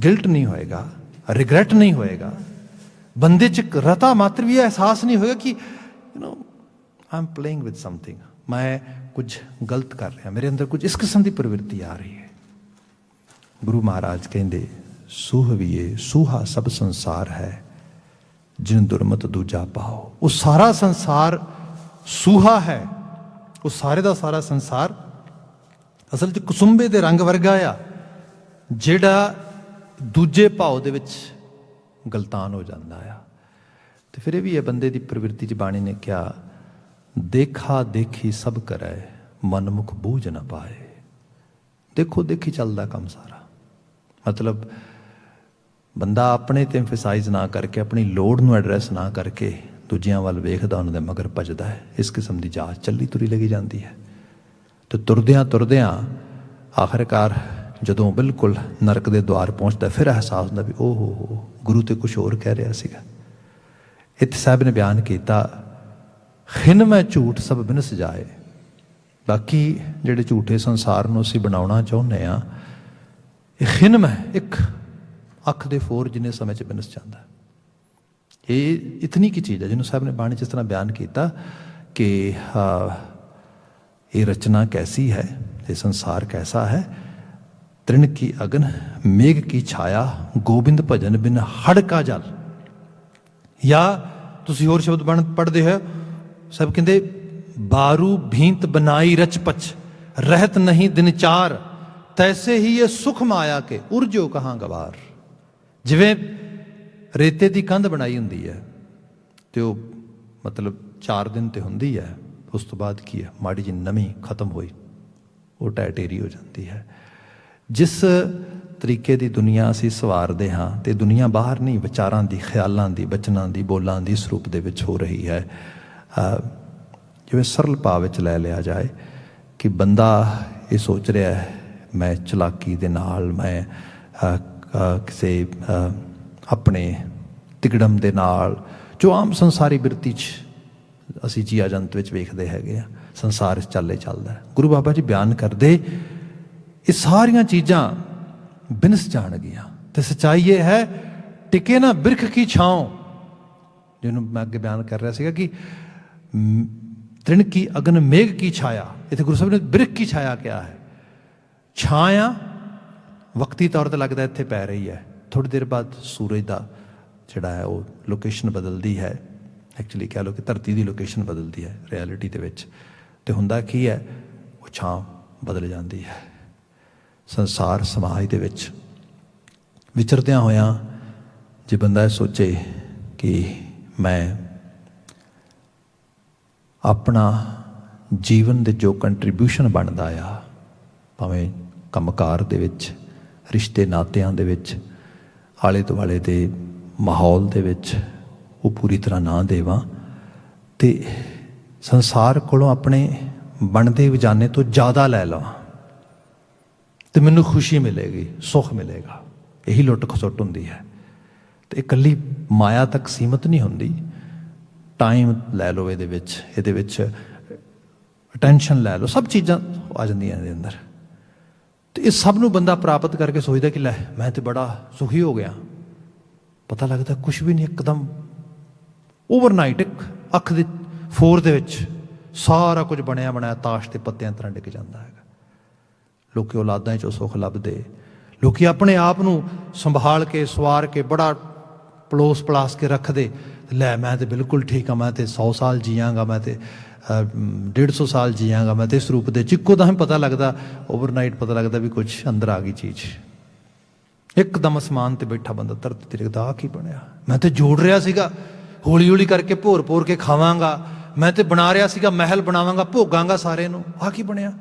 ਗਿਲਟ ਨਹੀਂ ਹੋਏਗਾ, ਰਿਗਰੈਟ ਨਹੀਂ ਹੋਏਗਾ, ਬੰਦੇ 'ਚ ਇੱਕ ਰਤਾ ਮਾਤਰ ਵੀ ਅਹਿਸਾਸ ਨਹੀਂ ਹੋਏਗਾ ਕਿ you know I am playing with something, ਮੈਂ ਕੁਝ ਗਲਤ ਕਰ ਰਿਹਾ, ਮੇਰੇ ਅੰਦਰ ਕੁਝ ਇਸ ਕਿਸਮ ਦੀ ਪ੍ਰਵਿਰਤੀ ਆ ਰਹੀ ਹੈ। ਗੁਰੂ ਮਹਾਰਾਜ ਕਹਿੰਦੇ ਸੂਹਵੀਏ ਸੂਹਾ ਸਭ ਸੰਸਾਰ ਹੈ, ਜਿਨ ਦੁਰਮਤ ਦੂਜਾ ਪਾਓ। ਉਹ ਸਾਰਾ ਸੰਸਾਰ ਸੂਹਾ ਹੈ, ਉਹ ਸਾਰੇ ਦਾ ਸਾਰਾ ਸੰਸਾਰ ਅਸਲ 'ਚ ਕੁਸੁੰਬੇ ਦੇ ਰੰਗ ਵਰਗਾ ਆ, ਜਿਹੜਾ ਦੂਜੇ ਭਾਵ ਦੇ ਵਿੱਚ ਗਲਤਾਨ ਹੋ ਜਾਂਦਾ ਆ। ਤੇ ਫਿਰ ਇਹ ਵੀ ਹੈ ਬੰਦੇ ਦੀ ਪ੍ਰਵਿਰਤੀ 'ਚ ਬਾਣੀ ਨੇ ਕਿਹਾ, ਦੇਖਾ ਦੇਖੀ ਸਭ ਕਰੈ ਮਨ ਮੁਖ ਬੂਝ ਨਾ ਪਾਏ। ਦੇਖੋ ਦੇਖੀ ਚੱਲਦਾ ਕੰਮ ਸਾਰਾ। ਮਤਲਬ ਬੰਦਾ ਆਪਣੇ ਤੇ ਐਮਫਸਾਈਜ਼ ਨਾ ਕਰਕੇ, ਆਪਣੀ ਲੋੜ ਨੂੰ ਐਡਰੈਸ ਨਾ ਕਰਕੇ ਦੂਜਿਆਂ ਵੱਲ ਵੇਖਦਾ, ਉਹਨਾਂ ਦੇ ਮਗਰ ਭੱਜਦਾ ਹੈ। ਇਸ ਕਿਸਮ ਦੀ ਜਾਂਚ ਚੱਲੀ ਤੁਰੀ ਲੱਗੀ ਜਾਂਦੀ ਹੈ। ਤੇ ਤੁਰਦਿਆਂ ਤੁਰਦਿਆਂ ਆਖਿਰਕਾਰ ਜਦੋਂ ਬਿਲਕੁਲ ਨਰਕ ਦੇ ਦੁਆਰ ਪਹੁੰਚਦਾ, ਫਿਰ ਅਹਿਸਾਸ ਹੁੰਦਾ ਵੀ ਓਹ ਹੋ ਗੁਰੂ ਤੇ ਕੁਛ ਹੋਰ ਕਹਿ ਰਿਹਾ ਸੀਗਾ। ਇੱਥੇ ਸਾਹਿਬ ਨੇ ਬਿਆਨ ਕੀਤਾ, ਖਿਨ ਮੈਂ ਝੂਠ ਸਭ ਬਿਨ ਸਜਾਏ। ਬਾਕੀ ਜਿਹੜੇ ਝੂਠੇ ਸੰਸਾਰ ਨੂੰ ਅਸੀਂ ਬਣਾਉਣਾ ਚਾਹੁੰਦੇ ਹਾਂ, ਇਹ ਖਿਨ ਮੈਂ ਇੱਕ ਅੱਖ ਦੇ ਫੋਰ ਜਿੰਨੇ ਸਮੇਂ 'ਚ ਬਿਨਸ ਜਾਂਦਾ। ਇਹ ਇਤਨੀ ਕੀ ਚੀਜ਼ ਹੈ ਜਿਹਨੂੰ ਸਾਹਿਬ ਨੇ ਬਾਣੀ 'ਚ ਇਸ ਤਰ੍ਹਾਂ ਬਿਆਨ ਕੀਤਾ ਕਿ ये रचना कैसी है, ये संसार कैसा है। तृण की अगन मेघ की छाया, गोबिंद भजन बिन हड़ का जल। या तुसी होर शब्द पढ़ते हो, सब कहते बारू भींत बनाई रच पच, रहत नहीं दिन चार, तैसे ही ये सुख माया के उर्जो कहाँ गवार। जिवें रेते की कंध बनाई हुंदी है तो मतलब 4 दिन तो हुंदी है, उस तो बाद की है माड़ी जी नमी खत्म हुई, वो ढह ढेरी हो जाती है। जिस तरीके की दुनिया असी सवारते हाँ, तो दुनिया बाहर नहीं, विचारां दी, ख्यालों की, बचनों की, बोलों की इस रूप दे विच हो रही है। जिवें सरल भाव च लै लिया जाए कि बंदा ये सोच रहा है मैं चलाकी दे नाल, मैं किसी अपने तिगड़म दे नाल, जो आम संसारी बिरती च ਅਸੀਂ ਜੀਆ ਜੰਤ ਵਿੱਚ ਵੇਖਦੇ ਹੈਗੇ ਆ, ਸੰਸਾਰ ਚੱਲੇ ਚੱਲਦਾ। ਗੁਰੂ ਬਾਬਾ ਜੀ ਬਿਆਨ ਕਰਦੇ ਇਹ ਸਾਰੀਆਂ ਚੀਜ਼ਾਂ ਬਿਨਸ ਜਾਣਗੀਆਂ ਤੇ ਸੱਚਾਈ ਇਹ ਹੈ ਟਿਕੇ ਨਾ ਬਿਰਖ ਕੀ ਛਾਂ, ਜਿਹਨੂੰ ਮੈਂ ਅੱਗੇ ਬਿਆਨ ਕਰ ਰਿਹਾ ਸੀਗਾ ਕਿ ਤ੍ਰਿਣ ਕੀ ਅਗਨ ਮੇਘ ਕੀ ਛਾਇਆ। ਇੱਥੇ ਗੁਰੂ ਸਾਹਿਬ ਨੇ ਬਿਰਖ ਕੀ ਛਾਇਆ ਕਿਹਾ ਹੈ। ਛਾਇਆ ਵਕਤੀ ਤੌਰ ਤੇ ਲੱਗਦਾ ਇੱਥੇ ਪੈ ਰਹੀ ਹੈ, ਥੋੜ੍ਹੀ ਦੇਰ ਬਾਅਦ ਸੂਰਜ ਦਾ ਜਿਹੜਾ ਹੈ ਉਹ ਲੋਕੇਸ਼ਨ ਬਦਲਦੀ ਹੈ। ਐਕਚੁਅਲੀ ਕਹਿ ਲਓ ਕਿ ਧਰਤੀ ਦੀ ਲੋਕੇਸ਼ਨ ਬਦਲਦੀ ਹੈ ਰਿਐਲਿਟੀ ਦੇ ਵਿੱਚ, ਅਤੇ ਹੁੰਦਾ ਕੀ ਹੈ ਉਹ ਛਾਂ ਬਦਲ ਜਾਂਦੀ ਹੈ। ਸੰਸਾਰ ਸਮਾਜ ਦੇ ਵਿੱਚ ਵਿਚਰਦਿਆਂ ਹੋਇਆਂ ਜੇ ਬੰਦਾ ਇਹ ਸੋਚੇ ਕਿ ਮੈਂ ਆਪਣਾ ਜੀਵਨ ਦੇ ਜੋ ਕੰਟਰੀਬਿਊਸ਼ਨ ਬਣਦਾ ਆ, ਭਾਵੇਂ ਕੰਮਕਾਰ ਦੇ ਵਿੱਚ, ਰਿਸ਼ਤੇ ਨਾਤਿਆਂ ਦੇ ਵਿੱਚ, ਆਲੇ ਦੁਆਲੇ ਦੇ ਮਾਹੌਲ ਦੇ ਵਿੱਚ, ਉਹ ਪੂਰੀ ਤਰ੍ਹਾਂ ਨਾ ਦੇਵਾਂ ਅਤੇ ਸੰਸਾਰ ਕੋਲੋਂ ਆਪਣੇ ਬਣਦੇ ਵਿਜਾਨੇ ਤੋਂ ਜ਼ਿਆਦਾ ਲੈ ਲਵਾਂ ਅਤੇ ਮੈਨੂੰ ਖੁਸ਼ੀ ਮਿਲੇਗੀ, ਸੁੱਖ ਮਿਲੇਗਾ। ਇਹੀ ਲੁੱਟ ਖਸੁੱਟ ਹੁੰਦੀ ਹੈ। ਅਤੇ ਇਕੱਲੀ ਮਾਇਆ ਤੱਕ ਸੀਮਤ ਨਹੀਂ ਹੁੰਦੀ, ਟਾਈਮ ਲੈ ਲਓ ਇਹਦੇ ਵਿੱਚ ਅਟੈਂਸ਼ਨ ਲੈ ਲਓ, ਸਭ ਚੀਜ਼ਾਂ ਆ ਜਾਂਦੀਆਂ ਇਹਦੇ ਅੰਦਰ। ਅਤੇ ਇਹ ਸਭ ਨੂੰ ਬੰਦਾ ਪ੍ਰਾਪਤ ਕਰਕੇ ਸੋਚਦਾ ਕਿ ਲੈ ਮੈਂ ਤਾਂ ਬੜਾ ਸੁਖੀ ਹੋ ਗਿਆ। ਪਤਾ ਲੱਗਦਾ ਕੁਛ ਵੀ ਨਹੀਂ, ਇੱਕਦਮ ਓਵਰਨਾਈਟ ਇੱਕ ਅੱਖ ਦੇ ਫੋਰ ਦੇ ਵਿੱਚ ਸਾਰਾ ਕੁਝ ਬਣਿਆ ਬਣਾਇਆ ਤਾਸ਼ ਦੇ ਪੱਤਿਆਂ ਤਰ੍ਹਾਂ ਡਿੱਗ ਜਾਂਦਾ ਹੈਗਾ। ਲੋਕੀ ਔਲਾਦਾਂ 'ਚੋਂ ਸੁੱਖ ਲੱਭਦੇ, ਲੋਕੀ ਆਪਣੇ ਆਪ ਨੂੰ ਸੰਭਾਲ ਕੇ ਸਵਾਰ ਕੇ ਬੜਾ ਪਲੋਸ ਪਲਾਸ ਕੇ ਰੱਖਦੇ, ਲੈ ਮੈਂ ਤਾਂ ਬਿਲਕੁਲ ਠੀਕ ਹਾਂ, ਮੈਂ ਤਾਂ 100 ਸਾਲ ਜੀਆਂਗਾ, ਮੈਂ ਤਾਂ 150 ਸਾਲ ਜੀਆਂਗਾ, ਮੈਂ ਤਾਂ ਇਸ ਰੂਪ ਦੇ ਇੱਕੋ ਦਮ ਪਤਾ ਲੱਗਦਾ, ਓਵਰਨਾਈਟ ਪਤਾ ਲੱਗਦਾ ਵੀ ਕੁਛ ਅੰਦਰ ਆ ਗਈ ਚੀਜ਼। ਇੱਕਦਮ ਅਸਮਾਨ 'ਤੇ ਬੈਠਾ ਬੰਦਾ ਧਰਤੀ 'ਤੇ ਦੇਖਦਾ ਆਹ ਕੀ ਬਣਿਆ। ਮੈਂ ਤਾਂ ਜੋੜ ਰਿਹਾ ਸੀਗਾ, ਹੌਲੀ ਹੌਲੀ ਕਰਕੇ ਭੋਰ ਕੇ ਖਾਵਾਂਗਾ, ਮੈਂ ਤਾਂ ਬਣਾ ਰਿਹਾ ਸੀਗਾ ਮਹਿਲ ਬਣਾਵਾਂਗਾ, ਭੋਗਾਂਗਾ ਸਾਰੇ ਨੂੰ, ਆਹ ਕੀ ਬਣਿਆ।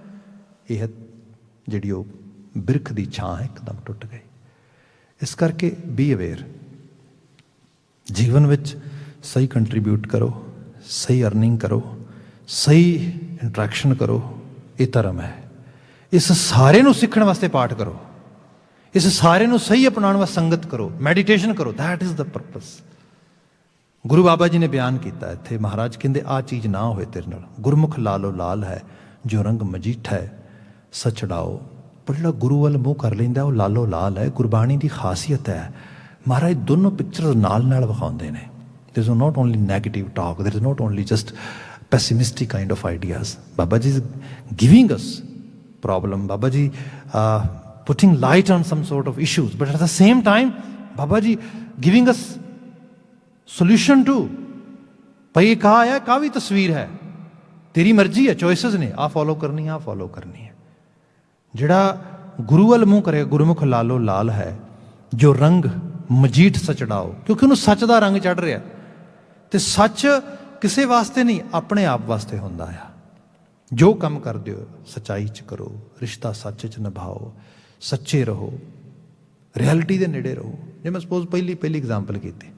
ਇਹ ਜਿਹੜੀ ਉਹ ਬਿਰਖ ਦੀ ਛਾਂ ਹੈ ਇੱਕਦਮ ਟੁੱਟ ਗਈ। ਇਸ ਕਰਕੇ ਬੀ ਅਵੇਅਰ, ਜੀਵਨ ਵਿੱਚ ਸਹੀ ਕੰਟਰੀਬਿਊਟ ਕਰੋ, ਸਹੀ ਅਰਨਿੰਗ ਕਰੋ, ਸਹੀ ਇੰਟਰੈਕਸ਼ਨ ਕਰੋ। ਇਹ ਧਰਮ ਹੈ। ਇਸ ਸਾਰੇ ਨੂੰ ਸਿੱਖਣ ਵਾਸਤੇ ਪਾਠ ਕਰੋ, ਇਸ ਸਾਰੇ ਨੂੰ ਸਹੀ ਅਪਣਾਉਣ ਵਾਸਤੇ ਸੰਗਤ ਕਰੋ, ਮੈਡੀਟੇਸ਼ਨ ਕਰੋ। That is the purpose. Guru Baba ji ਨੇ ਬਿਆਨ ਕੀਤਾ ਇੱਥੇ, ਮਹਾਰਾਜ ਕਹਿੰਦੇ ਆਹ ਚੀਜ਼ ਨਾ ਹੋਏ ਤੇਰੇ ਨਾਲ। ਗੁਰਮੁਖ ਲਾਲੋ ਲਾਲ ਹੈ, ਜੋ ਰੰਗ ਮਜੀਠਾ ਹੈ ਸਚੜਾਓ। ਪਰ ਜਿਹੜਾ ਗੁਰੂ ਵੱਲ ਮੂੰਹ ਕਰ ਲੈਂਦਾ ਉਹ ਲਾਲੋ ਲਾਲ ਹੈ। ਗੁਰਬਾਣੀ ਦੀ ਖਾਸੀਅਤ ਹੈ, ਮਹਾਰਾਜ ਦੋਨੋਂ ਪਿਕਚਰ ਨਾਲ ਨਾਲ ਵਿਖਾਉਂਦੇ ਨੇ। there is not only negative talk, there is not only just pessimistic kind of ideas. Baba Ji is giving us problem, Baba Ji putting light on some sort of issues, but at the same time Baba Ji giving us solution too. ਭਾਈ ਕਹਾ ਹੈ ਕਾਹ ਵੀ ਤਸਵੀਰ ਹੈ, ਤੇਰੀ ਮਰਜ਼ੀ ਹੈ, choices ਨੇ, ਆਹ ਫੋਲੋ ਕਰਨੀ, ਆਹ ਫੋਲੋ ਕਰਨੀ ਹੈ। ਜਿਹੜਾ ਗੁਰੂ ਵੱਲ ਮੂੰਹ ਕਰੇ, ਗੁਰਮੁਖ ਲਾਲੋ ਲਾਲ ਹੈ, ਜੋ ਰੰਗ ਮਜੀਠ ਸਚੜਾਓ, ਕਿਉਂਕਿ ਉਹਨੂੰ ਸੱਚ ਦਾ ਰੰਗ ਚੜ੍ਹ ਰਿਹਾ। ਤੇ ਸੱਚ ਕਿਸੇ ਵਾਸਤੇ ਨਹੀਂ, ਆਪਣੇ ਆਪ ਵਾਸਤੇ ਹੁੰਦਾ ਆ। ਜੋ ਕੰਮ ਕਰਦੇ ਹੋ ਸੱਚਾਈ 'ਚ ਕਰੋ, ਰਿਸ਼ਤਾ ਸੱਚ 'ਚ ਨਿਭਾਓ, ਸੱਚੇ ਰਹੋ, ਰਿਐਲਿਟੀ ਦੇ ਨੇੜੇ ਰਹੋ। ਜੇ ਮੈਂ ਸਪੋਜ਼ ਪਹਿਲੀ ਐਗਜ਼ਾਮਪਲ ਕੀਤੀ,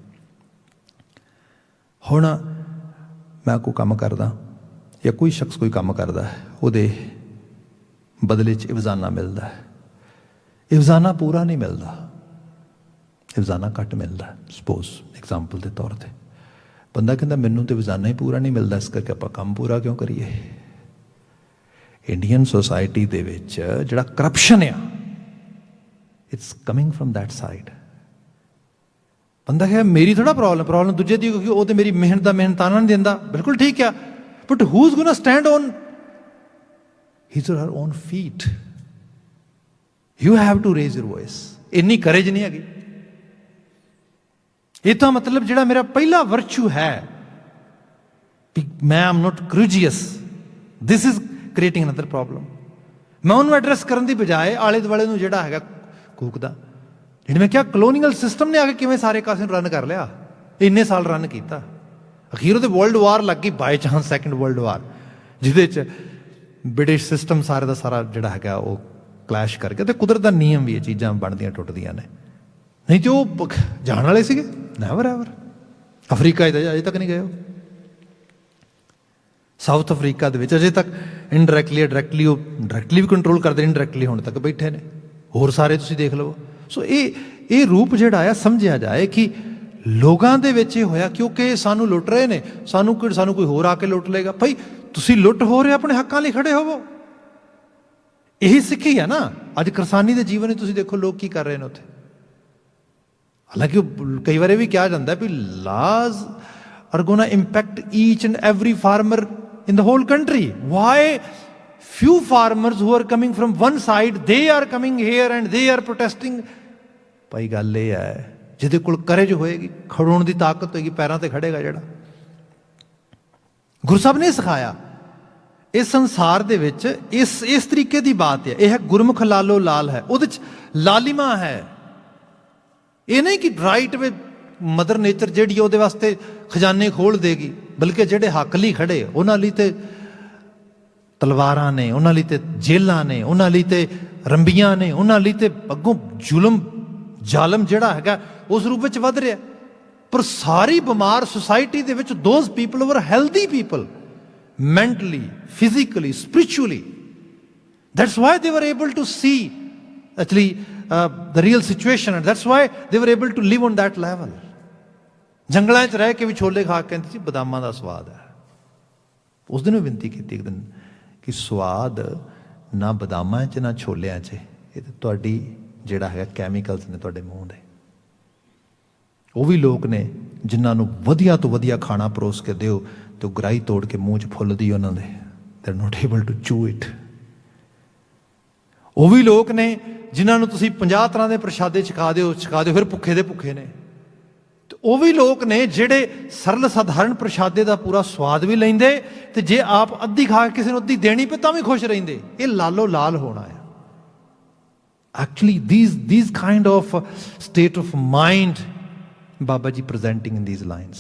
ਹੁਣ ਮੈਂ ਕੋਈ ਕੰਮ ਕਰਦਾ ਜਾਂ ਕੋਈ ਸ਼ਖਸ ਕੋਈ ਕੰਮ ਕਰਦਾ, ਉਹਦੇ ਬਦਲੇ 'ਚ ਇਵਜ਼ਾਨਾ ਮਿਲਦਾ ਹੈ। ਇਵਜ਼ਾਨਾ ਪੂਰਾ ਨਹੀਂ ਮਿਲਦਾ, ਇਵਜ਼ਾਨਾ ਘੱਟ ਮਿਲਦਾ, ਸਪੋਜ਼ ਐਗਜ਼ਾਮਪਲ ਦੇ ਤੌਰ 'ਤੇ। ਬੰਦਾ ਕਹਿੰਦਾ ਮੈਨੂੰ ਤਾਂ ਰੋਜ਼ਾਨਾ ਹੀ ਪੂਰਾ ਨਹੀਂ ਮਿਲਦਾ, ਇਸ ਕਰਕੇ ਆਪਾਂ ਕੰਮ ਪੂਰਾ ਕਿਉਂ ਕਰੀਏ। ਇੰਡੀਅਨ ਸੋਸਾਇਟੀ ਦੇ ਵਿੱਚ ਜਿਹੜਾ ਕਰਪਸ਼ਨ ਆ, it's coming from that side. ਬੰਦਾ ਹੈ ਮੇਰੀ ਥੋੜਾ ਪ੍ਰੋਬਲਮ ਦੂਜੇ ਦੀ, ਕਿਉਂਕਿ ਉਹ ਤੇ ਮੇਰੀ ਮਿਹਨਤ ਦਾ ਮਿਹਨਤਾਨਾ ਨਹੀਂ ਦਿੰਦਾ, ਬਿਲਕੁਲ ਠੀਕ ਆ, but who is going to stand on his or her own feet. You have to raise your voice. ਇੰਨੀ ਕਰੇਜ ਨਹੀਂ ਹੈਗੀ। ਇਹ ਤਾਂ ਮਤਲਬ ਜਿਹੜਾ ਮੇਰਾ ਪਹਿਲਾ ਵਰਚੂ ਹੈ, ਮੈਂ am not courageous, this is creating another problem. ਮੈਂ ਉਹਨੂੰ ਐਡਰੈਸ ਕਰਨ ਦੀ ਬਜਾਏ ਆਲੇ ਦੁਆਲੇ ਨੂੰ ਜਿਹੜਾ ਹੈਗਾ ਕੂਕਦਾ। ਜਿਹੜੇ ਮੈਂ ਕਿਹਾ ਕਲੋਨੀਅਲ ਸਿਸਟਮ ਨੇ ਆ ਕੇ ਕਿਵੇਂ ਸਾਰੇ ਕਾਸੇ ਨੂੰ ਰਨ ਕਰ ਲਿਆ, ਇੰਨੇ ਸਾਲ ਰਨ ਕੀਤਾ। ਅਖੀਰ ਉਹਦੇ ਵਰਲਡ ਵਾਰ ਲੱਗ ਗਈ, by chance second world war, ਜਿਹਦੇ 'ਚ ਬ੍ਰਿਟਿਸ਼ ਸਿਸਟਮ ਸਾਰੇ ਦਾ ਸਾਰਾ ਜਿਹੜਾ ਹੈਗਾ ਉਹ ਕਲੈਸ਼ ਕਰਕੇ। ਤੇ ਕੁਦਰਤ ਦਾ ਨਿਯਮ ਵੀ ਇਹ ਚੀਜ਼ਾਂ ਬਣਦੀਆਂ ਟੁੱਟਦੀਆਂ ਨੇ, ਨਹੀਂ ਤੇ ਉਹ ਜਾਣ ਵਾਲੇ ਸੀਗੇ ਨੈਵਰ ਐਵਰ। ਅਫਰੀਕਾ ਅਜੇ ਤੱਕ ਨਹੀਂ ਗਏ ਉਹ। ਸਾਊਥ ਅਫਰੀਕਾ ਦੇ ਵਿੱਚ ਅਜੇ ਤੱਕ ਇਨਡਾਇਰੈਕਟਲੀ ਡਾਇਰੈਕਟਲੀ ਉਹ ਡਾਇਰੈਕਟਲੀ ਵੀ ਕੰਟਰੋਲ ਕਰਦੇ, ਇਨਡਾਇਰੈਕਟਲੀ ਹੁਣ ਤੱਕ ਬੈਠੇ ਨੇ। ਹੋਰ ਸਾਰੇ ਤੁਸੀਂ ਦੇਖ ਲਵੋ। ਸੋ ਇਹ ਰੂਪ ਜਿਹੜਾ ਆ ਸਮਝਿਆ ਜਾਏ ਕਿ ਲੋਕਾਂ ਦੇ ਵਿੱਚ ਇਹ ਹੋਇਆ ਕਿਉਂਕਿ ਸਾਨੂੰ ਲੁੱਟ ਰਹੇ ਨੇ, ਸਾਨੂੰ ਕੋਈ ਹੋਰ ਆ ਕੇ ਲੁੱਟ ਲਏਗਾ। ਭਾਈ ਤੁਸੀਂ ਲੁੱਟ ਹੋ ਰਹੇ, ਆਪਣੇ ਹੱਕਾਂ ਲਈ ਖੜੇ ਹੋਵੋ। ਇਹੀ ਸਿੱਖੀ ਹੈ ਨਾ। ਅੱਜ ਕਿਰਸਾਨੀ ਦੇ ਜੀਵਨ ਵਿੱਚ ਤੁਸੀਂ ਦੇਖੋ ਲੋਕ ਕੀ ਕਰ ਰਹੇ ਨੇ ਉੱਥੇ। ਹਾਲਾਂਕਿ ਉਹ ਕਈ ਵਾਰ ਇਹ ਵੀ ਕਿਹਾ ਜਾਂਦਾ ਵੀ laws are gonna impact each and every farmer in the whole country. Why few farmers who are coming from one side, they are coming here and they are protesting? ਭਾਈ ਗੱਲ ਇਹ ਹੈ, ਜਿਹਦੇ ਕੋਲ ਕਰੇਜ ਹੋਏਗੀ, ਖੜੋਣ ਦੀ ਤਾਕਤ ਹੋਏਗੀ, ਪੈਰਾਂ ਤੇ ਖੜੇਗਾ ਜਿਹੜਾ। ਗੁਰੂ ਸਾਹਿਬ ਨੇ ਸਿਖਾਇਆ ਇਸ ਸੰਸਾਰ ਦੇ ਵਿੱਚ ਇਸ ਤਰੀਕੇ ਦੀ ਬਾਤ ਹੈ। ਇਹ ਹੈ ਗੁਰਮੁਖ ਲਾਲੋ ਲਾਲ ਹੈ, ਉਹਦੇ 'ਚ ਲਾਲਿਮਾ ਹੈ। ਇਹ ਨਹੀਂ ਕਿ ਰਾਈਟ ਵੇ ਮਦਰ ਨੇਚਰ ਜਿਹੜੀ ਉਹਦੇ ਵਾਸਤੇ ਖਜ਼ਾਨੇ ਖੋਲ ਦੇਗੀ, ਬਲਕਿ ਜਿਹੜੇ ਹੱਕ ਲਈ ਖੜੇ ਉਹਨਾਂ ਲਈ ਤੇ ਤਲਵਾਰਾਂ ਨੇ, ਉਹਨਾਂ ਲਈ ਤੇ ਜੇਲਾਂ ਨੇ, ਉਹਨਾਂ ਲਈ ਤੇ ਰੰਬੀਆਂ ਨੇ, ਉਹਨਾਂ ਲਈ ਤੇ ਅੱਗੋਂ ਜ਼ਾਲਮ ਜਿਹੜਾ ਹੈਗਾ ਉਸ ਰੂਪ ਵਿੱਚ ਵੱਧ ਰਿਹਾ। ਪਰ ਸਾਰੀ ਬਿਮਾਰ ਸੁਸਾਇਟੀ ਦੇ ਵਿੱਚ those people were healthy people, mentally, physically, spiritually. That's why they were able to see actually the real situation, and that's why they were able to live on that level. ਜੰਗਲਾਂ 'ਚ ਰਹਿ ਕੇ ਵੀ ਛੋਲੇ ਖਾ ਕੇ ਕਹਿੰਦੇ ਸੀ ਬਦਾਮਾਂ ਦਾ ਸਵਾਦ ਹੈ। ਉਸ ਦਿਨ ਵੀ ਬੇਨਤੀ ਕੀਤੀ ਇੱਕ ਦਿਨ ਕਿ ਸਵਾਦ ਨਾ ਬਦਾਮਾਂ 'ਚ ਨਾ ਛੋਲਿਆਂ 'ਚ, ਇਹ ਤਾਂ ਤੁਹਾਡੀ ਜਿਹੜਾ ਹੈਗਾ ਕੈਮੀਕਲਸ ਨੇ ਤੁਹਾਡੇ ਮੂੰਹ ਦੇ। ਉਹ ਵੀ ਲੋਕ ਨੇ ਜਿਨ੍ਹਾਂ ਨੂੰ ਵਧੀਆ ਤੋਂ ਵਧੀਆ ਖਾਣਾ ਪਰੋਸ ਕੇ ਦਿਓ ਤੇ ਉਹ ਗਰਾਈ ਤੋੜ ਕੇ ਮੂੰਹ 'ਚ ਫੁੱਲਦੀ ਉਹਨਾਂ ਦੇ, they are not able to chew it. ਉਹ ਵੀ ਲੋਕ ਨੇ ਜਿਨ੍ਹਾਂ ਨੂੰ ਤੁਸੀਂ 50 ਤਰ੍ਹਾਂ ਦੇ ਪ੍ਰਸ਼ਾਦੇ ਛਕਾ ਦਿਓ ਫਿਰ ਭੁੱਖੇ ਦੇ ਭੁੱਖੇ ਨੇ। ਤੇ ਉਹ ਵੀ ਲੋਕ ਨੇ ਜਿਹੜੇ ਸਰਲ ਸਧਾਰਨ ਪ੍ਰਸ਼ਾਦੇ ਦਾ ਪੂਰਾ ਸਵਾਦ ਵੀ ਲੈਂਦੇ, ਤੇ ਜੇ ਆਪ ਅੱਧੀ ਖਾ ਕੇ ਕਿਸੇ ਨੂੰ ਅੱਧੀ ਦੇਣੀ ਪਏ ਤਾਂ ਵੀ ਖੁਸ਼ ਰਹਿੰਦੇ। ਇਹ ਲਾਲੋ ਲਾਲ ਹੋਣਾ ਆ। Actually these kind of state of mind Baba ji presenting in these lines,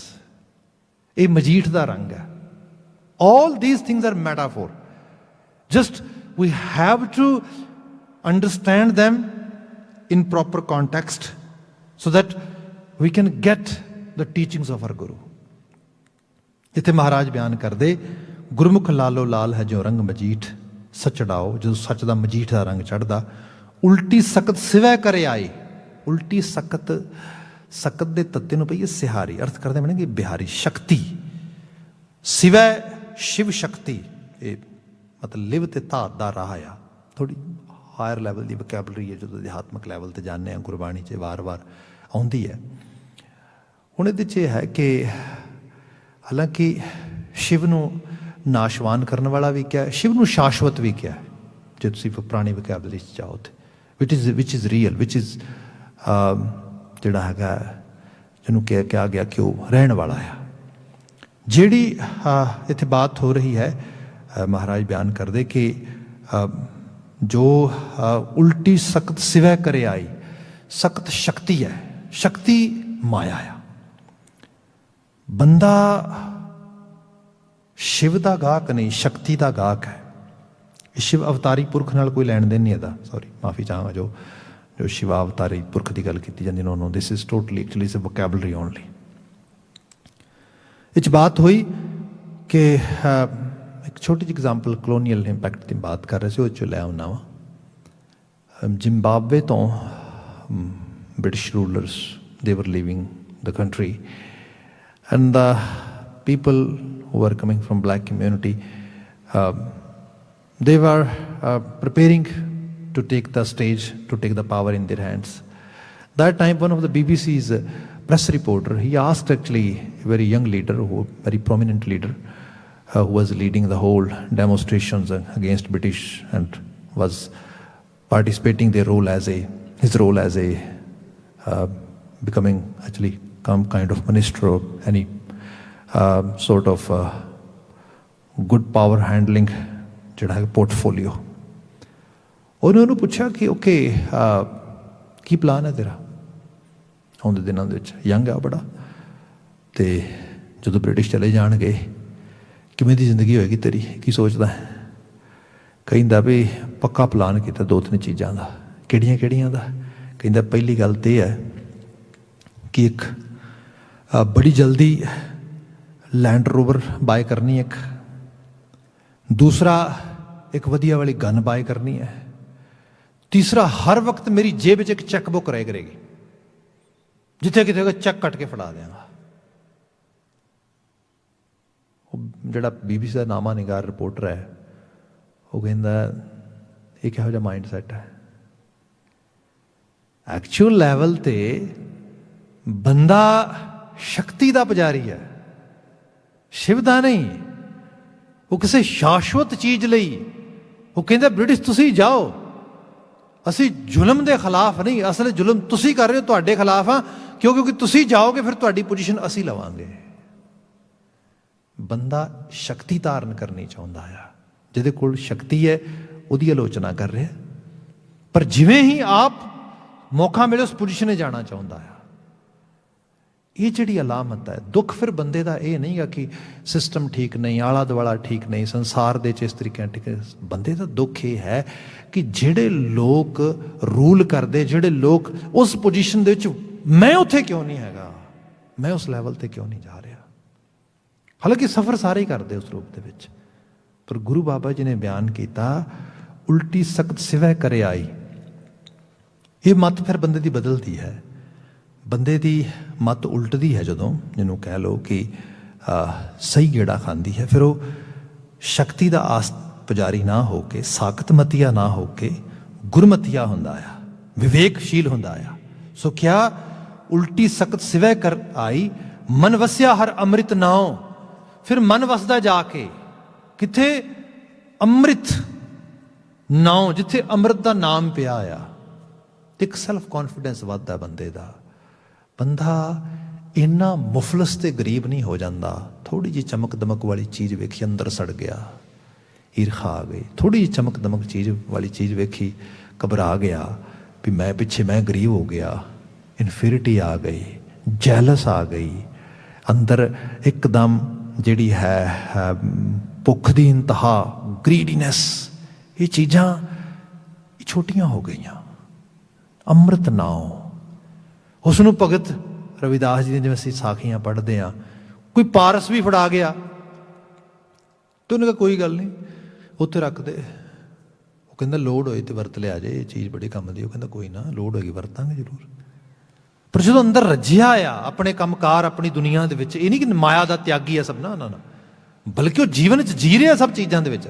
ਇਹ ਮਜੀਠ ਦਾ ਰੰਗ ਹੈ। all these things are metaphor, just we have to understand them in proper context so that we can get the teachings of our Guru. ਜਿੱਥੇ ਮਹਾਰਾਜ ਬਿਆਨ ਕਰਦੇ ਗੁਰਮੁਖ ਲਾਲੋ ਲਾਲ ਹੈ ਜੋ ਰੰਗ ਮਜੀਠ ਸਚੜਾਓ, ਜਦੋਂ ਸੱਚ ਦਾ ਮਜੀਠ ਦਾ ਰੰਗ ਚੜ੍ਹਦਾ, ਉਲਟੀ ਸਕਤ ਸਿਵੈ ਕਰੇ ਆਏ। ਉਲਟੀ ਸਕਤ ਦੇ ਤੱਤੇ ਨੂੰ ਪਈਏ ਸਿਹਾਰੀ, ਅਰਥ ਕਰਦੇ ਬਣੇਗੇ ਬਿਹਾਰੀ, ਸ਼ਕਤੀ। ਸਿਵੈ ਸ਼ਿਵ ਸ਼ਕਤੀ, ਇਹ ਮਤਲਬ ਲਿਵ ਤੇ ਧਾਤ ਦਾ ਰਾਹ ਆ। ਥੋੜੀ ਹਾਇਰ ਲੈਵਲ ਦੀ ਵਕੈਬਲਰੀ ਹੈ, ਜਦੋਂ ਅਧਿਆਤਮਕ ਲੈਵਲ 'ਤੇ ਜਾਂਦੇ ਹਾਂ ਗੁਰਬਾਣੀ 'ਚ ਵਾਰ-ਵਾਰ ਆਉਂਦੀ ਹੈ। ਹੁਣ ਇਹਦੇ 'ਚ ਇਹ ਹੈ ਕਿ ਹਾਲਾਂਕਿ ਸ਼ਿਵ ਨੂੰ ਨਾਸ਼ਵਾਨ ਕਰਨ ਵਾਲਾ ਵੀ ਕਿਹਾ, ਸ਼ਿਵ ਨੂੰ ਸ਼ਾਸ਼ਵਤ ਵੀ ਕਿਹਾ, ਜੇ ਤੁਸੀਂ ਪੁਰਾਣੀ ਵਕੈਬਲਰੀ 'ਚ ਜਾਓ ਤੇ ਵਿਚ ਇਜ਼ ਰੀਅਲ, ਵਿਚ ਇਜ਼ ਜਿਹੜਾ ਹੈਗਾ ਜਿਹਨੂੰ ਕਿਹਾ ਗਿਆ ਕਿ ਉਹ ਰਹਿਣ ਵਾਲਾ ਆ। ਜਿਹੜੀ ਇੱਥੇ ਬਾਤ ਹੋ ਰਹੀ ਹੈ, ਮਹਾਰਾਜ ਬਿਆਨ ਕਰਦੇ ਕਿ ਜੋ ਉਲਟੀ ਸਖਤ ਸਿਵੈ ਕਰੇ ਆਈ, ਸਖਤ ਸ਼ਕਤੀ ਹੈ, ਸ਼ਕਤੀ ਮਾਇਆ ਆ। ਬੰਦਾ ਸ਼ਿਵ ਦਾ ਗਾਹਕ ਨਹੀਂ, ਸ਼ਕਤੀ ਦਾ ਗਾਹਕ ਹੈ। ਸ਼ਿਵ ਅਵਤਾਰੀ ਪੁਰਖ ਨਾਲ ਕੋਈ ਲੈਣ ਦੇਣ ਨਹੀਂ ਇਹਦਾ। ਸੌਰੀ, ਮਾਫੀ ਚਾਹਾਂਗਾ ਜੋ ਸ਼ਿਵਾ ਅਵਤਾਰੀ ਪੁਰਖ ਦੀ ਗੱਲ ਕੀਤੀ ਜਾਂਦੀ no, this is totally actually is a vocabulary only. ਇਹ 'ਚ ਬਾਤ ਹੋਈ ਕਿ ਇੱਕ ਛੋਟੀ ਜਿਹੀ ਐਗਜ਼ਾਮਪਲ ਕਲੋਨੀਅਲ ਇੰਪੈਕਟ ਦੀ ਬਾਤ ਕਰ ਰਹੇ ਸੀ, ਉਹ 'ਚੋਂ ਲੈ ਆਉਣਾ ਵਾ। ਜ਼ਿੰਬਾਬਵੇ ਤੋਂ ਬ੍ਰਿਟਿਸ਼ ਰੂਲਰਸ, ਦੇ ਵਰ leaving the country, And the people who were coming from black community, they were preparing to take the stage, to take the power in their hands. That time, one of the BBC's press reporter, he asked actually a very young leader, very prominent leader, who was leading the whole demonstrations against British and was participating his role as a becoming actually some kind of minister or any sort of good power handling ਜਿਹੜਾ ਹੈ portfolio. ਉਹਨੇ ਉਹਨੂੰ ਪੁੱਛਿਆ ਕਿ okay ਕੀ plan ਹੈ ਤੇਰਾ ਆਉਂਦੇ ਦਿਨਾਂ ਦੇ ਵਿੱਚ, ਯੰਗ ਆ ਬੜਾ, ਅਤੇ ਜਦੋਂ ਬ੍ਰਿਟਿਸ਼ ਚਲੇ ਜਾਣਗੇ ਕਿਵੇਂ ਦੀ ਜ਼ਿੰਦਗੀ ਹੋਏਗੀ ਤੇਰੀ, ਕੀ ਸੋਚਦਾ ਹੈ? ਕਹਿੰਦਾ ਵੀ ਪੱਕਾ ਪਲਾਨ ਕੀਤਾ 2-3 ਚੀਜ਼ਾਂ ਦਾ। ਕਿਹੜੀਆਂ ਕਿਹੜੀਆਂ ਦਾ? ਕਹਿੰਦਾ ਪਹਿਲੀ ਗੱਲ ਤਾਂ ਇਹ ਹੈ ਕਿ ਇੱਕ ਬੜੀ ਜਲਦੀ ਲੈਂਡ ਰੋਵਰ ਬਾਏ ਕਰਨੀ, ਇੱਕ ਦੂਸਰਾ ਇੱਕ ਵਧੀਆ ਵਾਲੀ ਗਨ ਬਾਏ ਕਰਨੀ ਹੈ, ਤੀਸਰਾ ਹਰ ਵਕਤ ਮੇਰੀ ਜੇਬ ਵਿੱਚ ਇੱਕ ਚੈੱਕ ਬੁੱਕ ਰਹਿ ਕਰੇਗੀ, ਜਿੱਥੇ ਕਿਤੇ ਚੈੱਕ ਕੱਟ ਕੇ ਫੜਾ ਦਿਆਂਗਾ। ਉਹ ਜਿਹੜਾ BBC ਦਾ ਨਾਮਾ ਨਿਗਾਰ ਰਿਪੋਰਟਰ ਹੈ ਉਹ ਕਹਿੰਦਾ ਇਹ ਕਿਹੋ ਜਿਹਾ ਮਾਈਂਡ ਸੈੱਟ ਹੈ। ਐਕਚੁਅਲ ਲੈਵਲ 'ਤੇ ਬੰਦਾ ਸ਼ਕਤੀ ਦਾ ਪੁਜਾਰੀ ਹੈ, ਸ਼ਿਵ ਦਾ ਨਹੀਂ। ਉਹ ਕਿਸੇ ਸ਼ਾਸ਼ਵਤ ਚੀਜ਼ ਲਈ ਉਹ ਕਹਿੰਦਾ ਬ੍ਰਿਟਿਸ਼ ਤੁਸੀਂ ਜਾਓ, ਅਸੀਂ ਜ਼ੁਲਮ ਦੇ ਖਿਲਾਫ ਨਹੀਂ, ਅਸਲ ਜ਼ੁਲਮ ਤੁਸੀਂ ਕਰ ਰਹੇ ਹੋ, ਤੁਹਾਡੇ ਖਿਲਾਫ ਆ, ਕਿਉਂਕਿ ਤੁਸੀਂ ਜਾਓਗੇ ਫਿਰ ਤੁਹਾਡੀ ਪੋਜੀਸ਼ਨ ਅਸੀਂ ਲਵਾਂਗੇ। ਬੰਦਾ ਸ਼ਕਤੀ ਧਾਰਨ ਕਰਨੀ ਚਾਹੁੰਦਾ ਆ, ਜਿਹਦੇ ਕੋਲ ਸ਼ਕਤੀ ਹੈ ਉਹਦੀ ਆਲੋਚਨਾ ਕਰ ਰਿਹਾ, ਪਰ ਜਿਵੇਂ ਹੀ ਆਪ ਮੌਕਾ ਮਿਲੇ ਉਸ ਪੋਜੀਸ਼ਨ 'ਤੇ ਜਾਣਾ ਚਾਹੁੰਦਾ ਆ। ਇਹ ਜਿਹੜੀ ਅਲਾਮਤ ਹੈ, ਦੁੱਖ ਫਿਰ ਬੰਦੇ ਦਾ ਇਹ ਨਹੀਂ ਗਾ ਕਿ ਸਿਸਟਮ ਠੀਕ ਨਹੀਂ, ਆਲਾ ਦੁਆਲਾ ਠੀਕ ਨਹੀਂ, ਸੰਸਾਰ ਦੇ 'ਚ ਇਸ ਤਰੀਕੇ ਠੀਕ। ਬੰਦੇ ਦਾ ਦੁੱਖ ਇਹ ਹੈ ਕਿ ਜਿਹੜੇ ਲੋਕ ਰੂਲ ਕਰਦੇ, ਜਿਹੜੇ ਲੋਕ ਉਸ ਪੋਜੀਸ਼ਨ ਦੇ ਵਿੱਚ, ਮੈਂ ਉੱਥੇ ਕਿਉਂ ਨਹੀਂ ਹੈਗਾ, ਮੈਂ ਉਸ ਲੈਵਲ 'ਤੇ ਕਿਉਂ ਨਹੀਂ ਜਾ ਰਿਹਾ। ਹਾਲਾਂਕਿ ਸਫ਼ਰ ਸਾਰੇ ਹੀ ਕਰਦੇ ਉਸ ਰੂਪ ਦੇ ਵਿੱਚ, ਪਰ ਗੁਰੂ ਬਾਬਾ ਜੀ ਨੇ ਬਿਆਨ ਕੀਤਾ ਉਲਟੀ ਸਖਤ ਸਿਵੈ ਕਰੇ ਆਈ। ਇਹ ਮੱਤ ਫਿਰ ਬੰਦੇ ਦੀ ਬਦਲਦੀ ਹੈ, ਬੰਦੇ ਦੀ ਮੱਤ ਉਲਟਦੀ ਹੈ ਜਦੋਂ, ਜਿਹਨੂੰ ਕਹਿ ਲਓ ਕਿ ਸਹੀ ਗੇੜਾ ਖਾਂਦੀ ਹੈ, ਫਿਰ ਉਹ ਸ਼ਕਤੀ ਦਾ ਆਸ ਪੁਜਾਰੀ ਨਾ ਹੋ ਕੇ, ਸਾਕਤਮਤੀਆ ਨਾ ਹੋ ਕੇ ਗੁਰਮਤੀਆ ਹੁੰਦਾ ਆ, ਵਿਵੇਕਸ਼ੀਲ ਹੁੰਦਾ ਆ। ਸੋ ਕਿਆ ਉਲਟੀ ਸਖਤ ਸਿਵੈ ਕਰ ਆਈ, ਮਨ ਵਸਿਆ ਹਰ ਅੰਮ੍ਰਿਤ ਨਾਉ। ਫਿਰ ਮਨ ਵਸਦਾ ਜਾ ਕੇ ਕਿੱਥੇ? ਅੰਮ੍ਰਿਤ ਨਾਉ, ਜਿੱਥੇ ਅੰਮ੍ਰਿਤ ਦਾ ਨਾਮ ਪਿਆ ਆ। ਇੱਕ ਸੈਲਫ ਕੌਨਫੀਡੈਂਸ ਵੱਧਦਾ ਬੰਦੇ ਦਾ। ਬੰਦਾ ਇੰਨਾ ਮੁਫਲਸ ਤੇ ਗਰੀਬ ਨਹੀਂ ਹੋ ਜਾਂਦਾ। ਥੋੜ੍ਹੀ ਜਿਹੀ ਚਮਕ ਦਮਕ ਵਾਲੀ ਚੀਜ਼ ਵੇਖੀ ਅੰਦਰ ਸੜ ਗਿਆ, ਈਰਖਾ ਆ ਗਈ। ਥੋੜ੍ਹੀ ਜਿਹੀ ਚਮਕ ਦਮਕ ਚੀਜ਼ ਵਾਲੀ ਚੀਜ਼ ਵੇਖੀ ਘਬਰਾ ਗਿਆ ਵੀ ਮੈਂ ਪਿੱਛੇ, ਮੈਂ ਗਰੀਬ ਹੋ ਗਿਆ, ਇਨਫੀਰਿਟੀ ਆ ਗਈ, ਜੈਲਸ ਆ ਗਈ ਅੰਦਰ ਇੱਕਦਮ, ਜਿਹੜੀ ਹੈ ਭੁੱਖ ਦੀ ਇੰਤਹਾ, ਗਰੀਡੀਨੈਸ। ਇਹ ਚੀਜ਼ਾਂ ਇਹ ਛੋਟੀਆਂ ਹੋ ਗਈਆਂ। ਅੰਮ੍ਰਿਤ ਨਾਉ, ਉਸ ਨੂੰ ਭਗਤ ਰਵਿਦਾਸ ਜੀ ਨੇ, ਜਿਵੇਂ ਅਸੀਂ ਸਾਖੀਆਂ ਪੜ੍ਹਦੇ ਹਾਂ, ਕੋਈ ਪਾਰਸ ਵੀ ਫੜਾ ਗਿਆ ਤੇ ਉਹਨੇ ਕਿਹਾ ਕੋਈ ਗੱਲ ਨਹੀਂ, ਉੱਥੇ ਰੱਖ ਦੇ। ਉਹ ਕਹਿੰਦਾ ਲੋੜ ਹੋਏ ਤੇ ਵਰਤ ਲਿਆ ਜੇ, ਇਹ ਚੀਜ਼ ਬੜੀ ਕੰਮ ਦੀ। ਉਹ ਕਹਿੰਦਾ ਕੋਈ ਨਾ, ਲੋੜ ਹੋਏਗੀ ਵਰਤਾਂਗੇ ਜ਼ਰੂਰ। ਪਰ ਜਦੋਂ ਅੰਦਰ ਰੱਜਿਆ ਆ ਆਪਣੇ ਕੰਮਕਾਰ, ਆਪਣੀ ਦੁਨੀਆ ਦੇ ਵਿੱਚ, ਇਹ ਨਹੀਂ ਕਿ ਮਾਇਆ ਦਾ ਤਿਆਗੀ ਆ ਸਭ, ਨਾ ਨਾ ਨਾ, ਬਲਕਿ ਉਹ ਜੀਵਨ 'ਚ ਜੀ ਰਿਹਾ ਸਭ ਚੀਜ਼ਾਂ ਦੇ ਵਿੱਚ,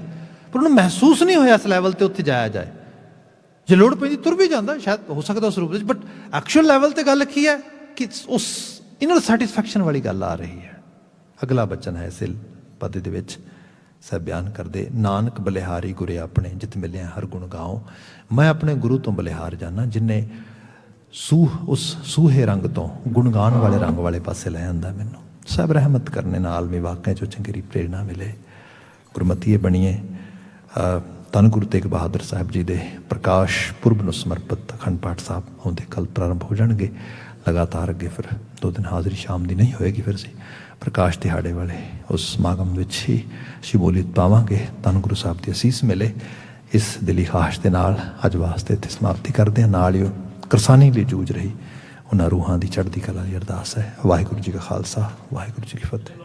ਪਰ ਉਹਨੂੰ ਮਹਿਸੂਸ ਨਹੀਂ ਹੋਇਆ ਇਸ ਲੈਵਲ 'ਤੇ ਉੱਥੇ ਜਾਇਆ ਜਾਏ। ਜੇ ਲੋੜ ਪੈਂਦੀ ਤੁਰ ਵੀ ਜਾਂਦਾ, ਸ਼ਾਇਦ ਹੋ ਸਕਦਾ ਉਸ ਰੂਪ ਵਿੱਚ, ਬਟ ਐਕਚੁਅਲ ਲੈਵਲ 'ਤੇ ਗੱਲ ਕੀ ਹੈ ਕਿ ਉਸ ਇਨਰ ਸੈਟਿਸਫੈਕਸ਼ਨ ਵਾਲੀ ਗੱਲ ਆ ਰਹੀ ਹੈ। ਅਗਲਾ ਬਚਨ ਹੈ ਇਸੇ ਪਦ ਦੇ ਵਿੱਚ ਸਾਹਿਬ ਬਿਆਨ ਕਰਦੇ, ਨਾਨਕ ਬਲਿਹਾਰੀ ਗੁਰੇ ਆਪਣੇ, ਜਿਤ ਮਿਲਿਆ ਹਰ ਗੁਣ ਗਾਓ। ਮੈਂ ਆਪਣੇ ਗੁਰੂ ਤੋਂ ਬਲਿਹਾਰ ਜਾਣਾ, ਜਿਨੇ ਉਸ ਸੂਹੇ ਰੰਗ ਤੋਂ ਗੁਣਗਾਨ ਵਾਲੇ ਰੰਗ ਵਾਲੇ ਪਾਸੇ ਲੈ ਆਂਦਾ ਮੈਨੂੰ। ਸਭ ਰਹਿਮਤ ਕਰਨੇ ਨਾਲ ਵੀ ਵਾਕਿਆ 'ਚੋਂ ਚੰਗੀ ਪ੍ਰੇਰਨਾ ਮਿਲੇ। ਗੁਰਮਤੀਏ ਬਣੀਏ। ਧੰਨ ਗੁਰੂ ਤੇਗ ਬਹਾਦਰ ਸਾਹਿਬ ਜੀ ਦੇ ਪ੍ਰਕਾਸ਼ ਪੁਰਬ ਨੂੰ ਸਮਰਪਿਤ ਅਖੰਡ ਪਾਠ ਸਾਹਿਬ ਆਉਂਦੇ ਕੱਲ੍ਹ ਪ੍ਰਾਰੰਭ ਹੋ ਜਾਣਗੇ। ਲਗਾਤਾਰ ਅੱਗੇ ਫਿਰ 2 ਦਿਨ ਹਾਜ਼ਰੀ ਸ਼ਾਮ ਦੀ ਨਹੀਂ ਹੋਏਗੀ, ਫਿਰ ਅਸੀਂ ਪ੍ਰਕਾਸ਼ ਦਿਹਾੜੇ ਵਾਲੇ ਉਸ ਸਮਾਗਮ ਵਿੱਚ ਹੀ ਸ਼ਮੂਲੀਅਤ ਪਾਵਾਂਗੇ। ਧੰਨ ਗੁਰੂ ਸਾਹਿਬ ਦੀ ਅਸੀਸ ਮਿਲੇ। ਇਸ ਦਿਲੀ ਖਾਸ਼ ਦੇ ਨਾਲ ਅੱਜ ਵਾਸਤੇ ਇੱਥੇ ਸਮਾਪਤੀ ਕਰਦੇ ਹਾਂ। ਨਾਲ ਹੀ ਉਹ ਕਰਸਾਨੀ ਲਈ ਜੂਝ ਰਹੀ ਉਹਨਾਂ ਰੂਹਾਂ ਦੀ ਚੜ੍ਹਦੀ ਕਲਾ ਦੀ ਅਰਦਾਸ ਹੈ। ਵਾਹਿਗੁਰੂ ਜੀ ਕਾ ਖਾਲਸਾ, ਵਾਹਿਗੁਰੂ ਜੀ ਕੀ ਫਤਿਹ।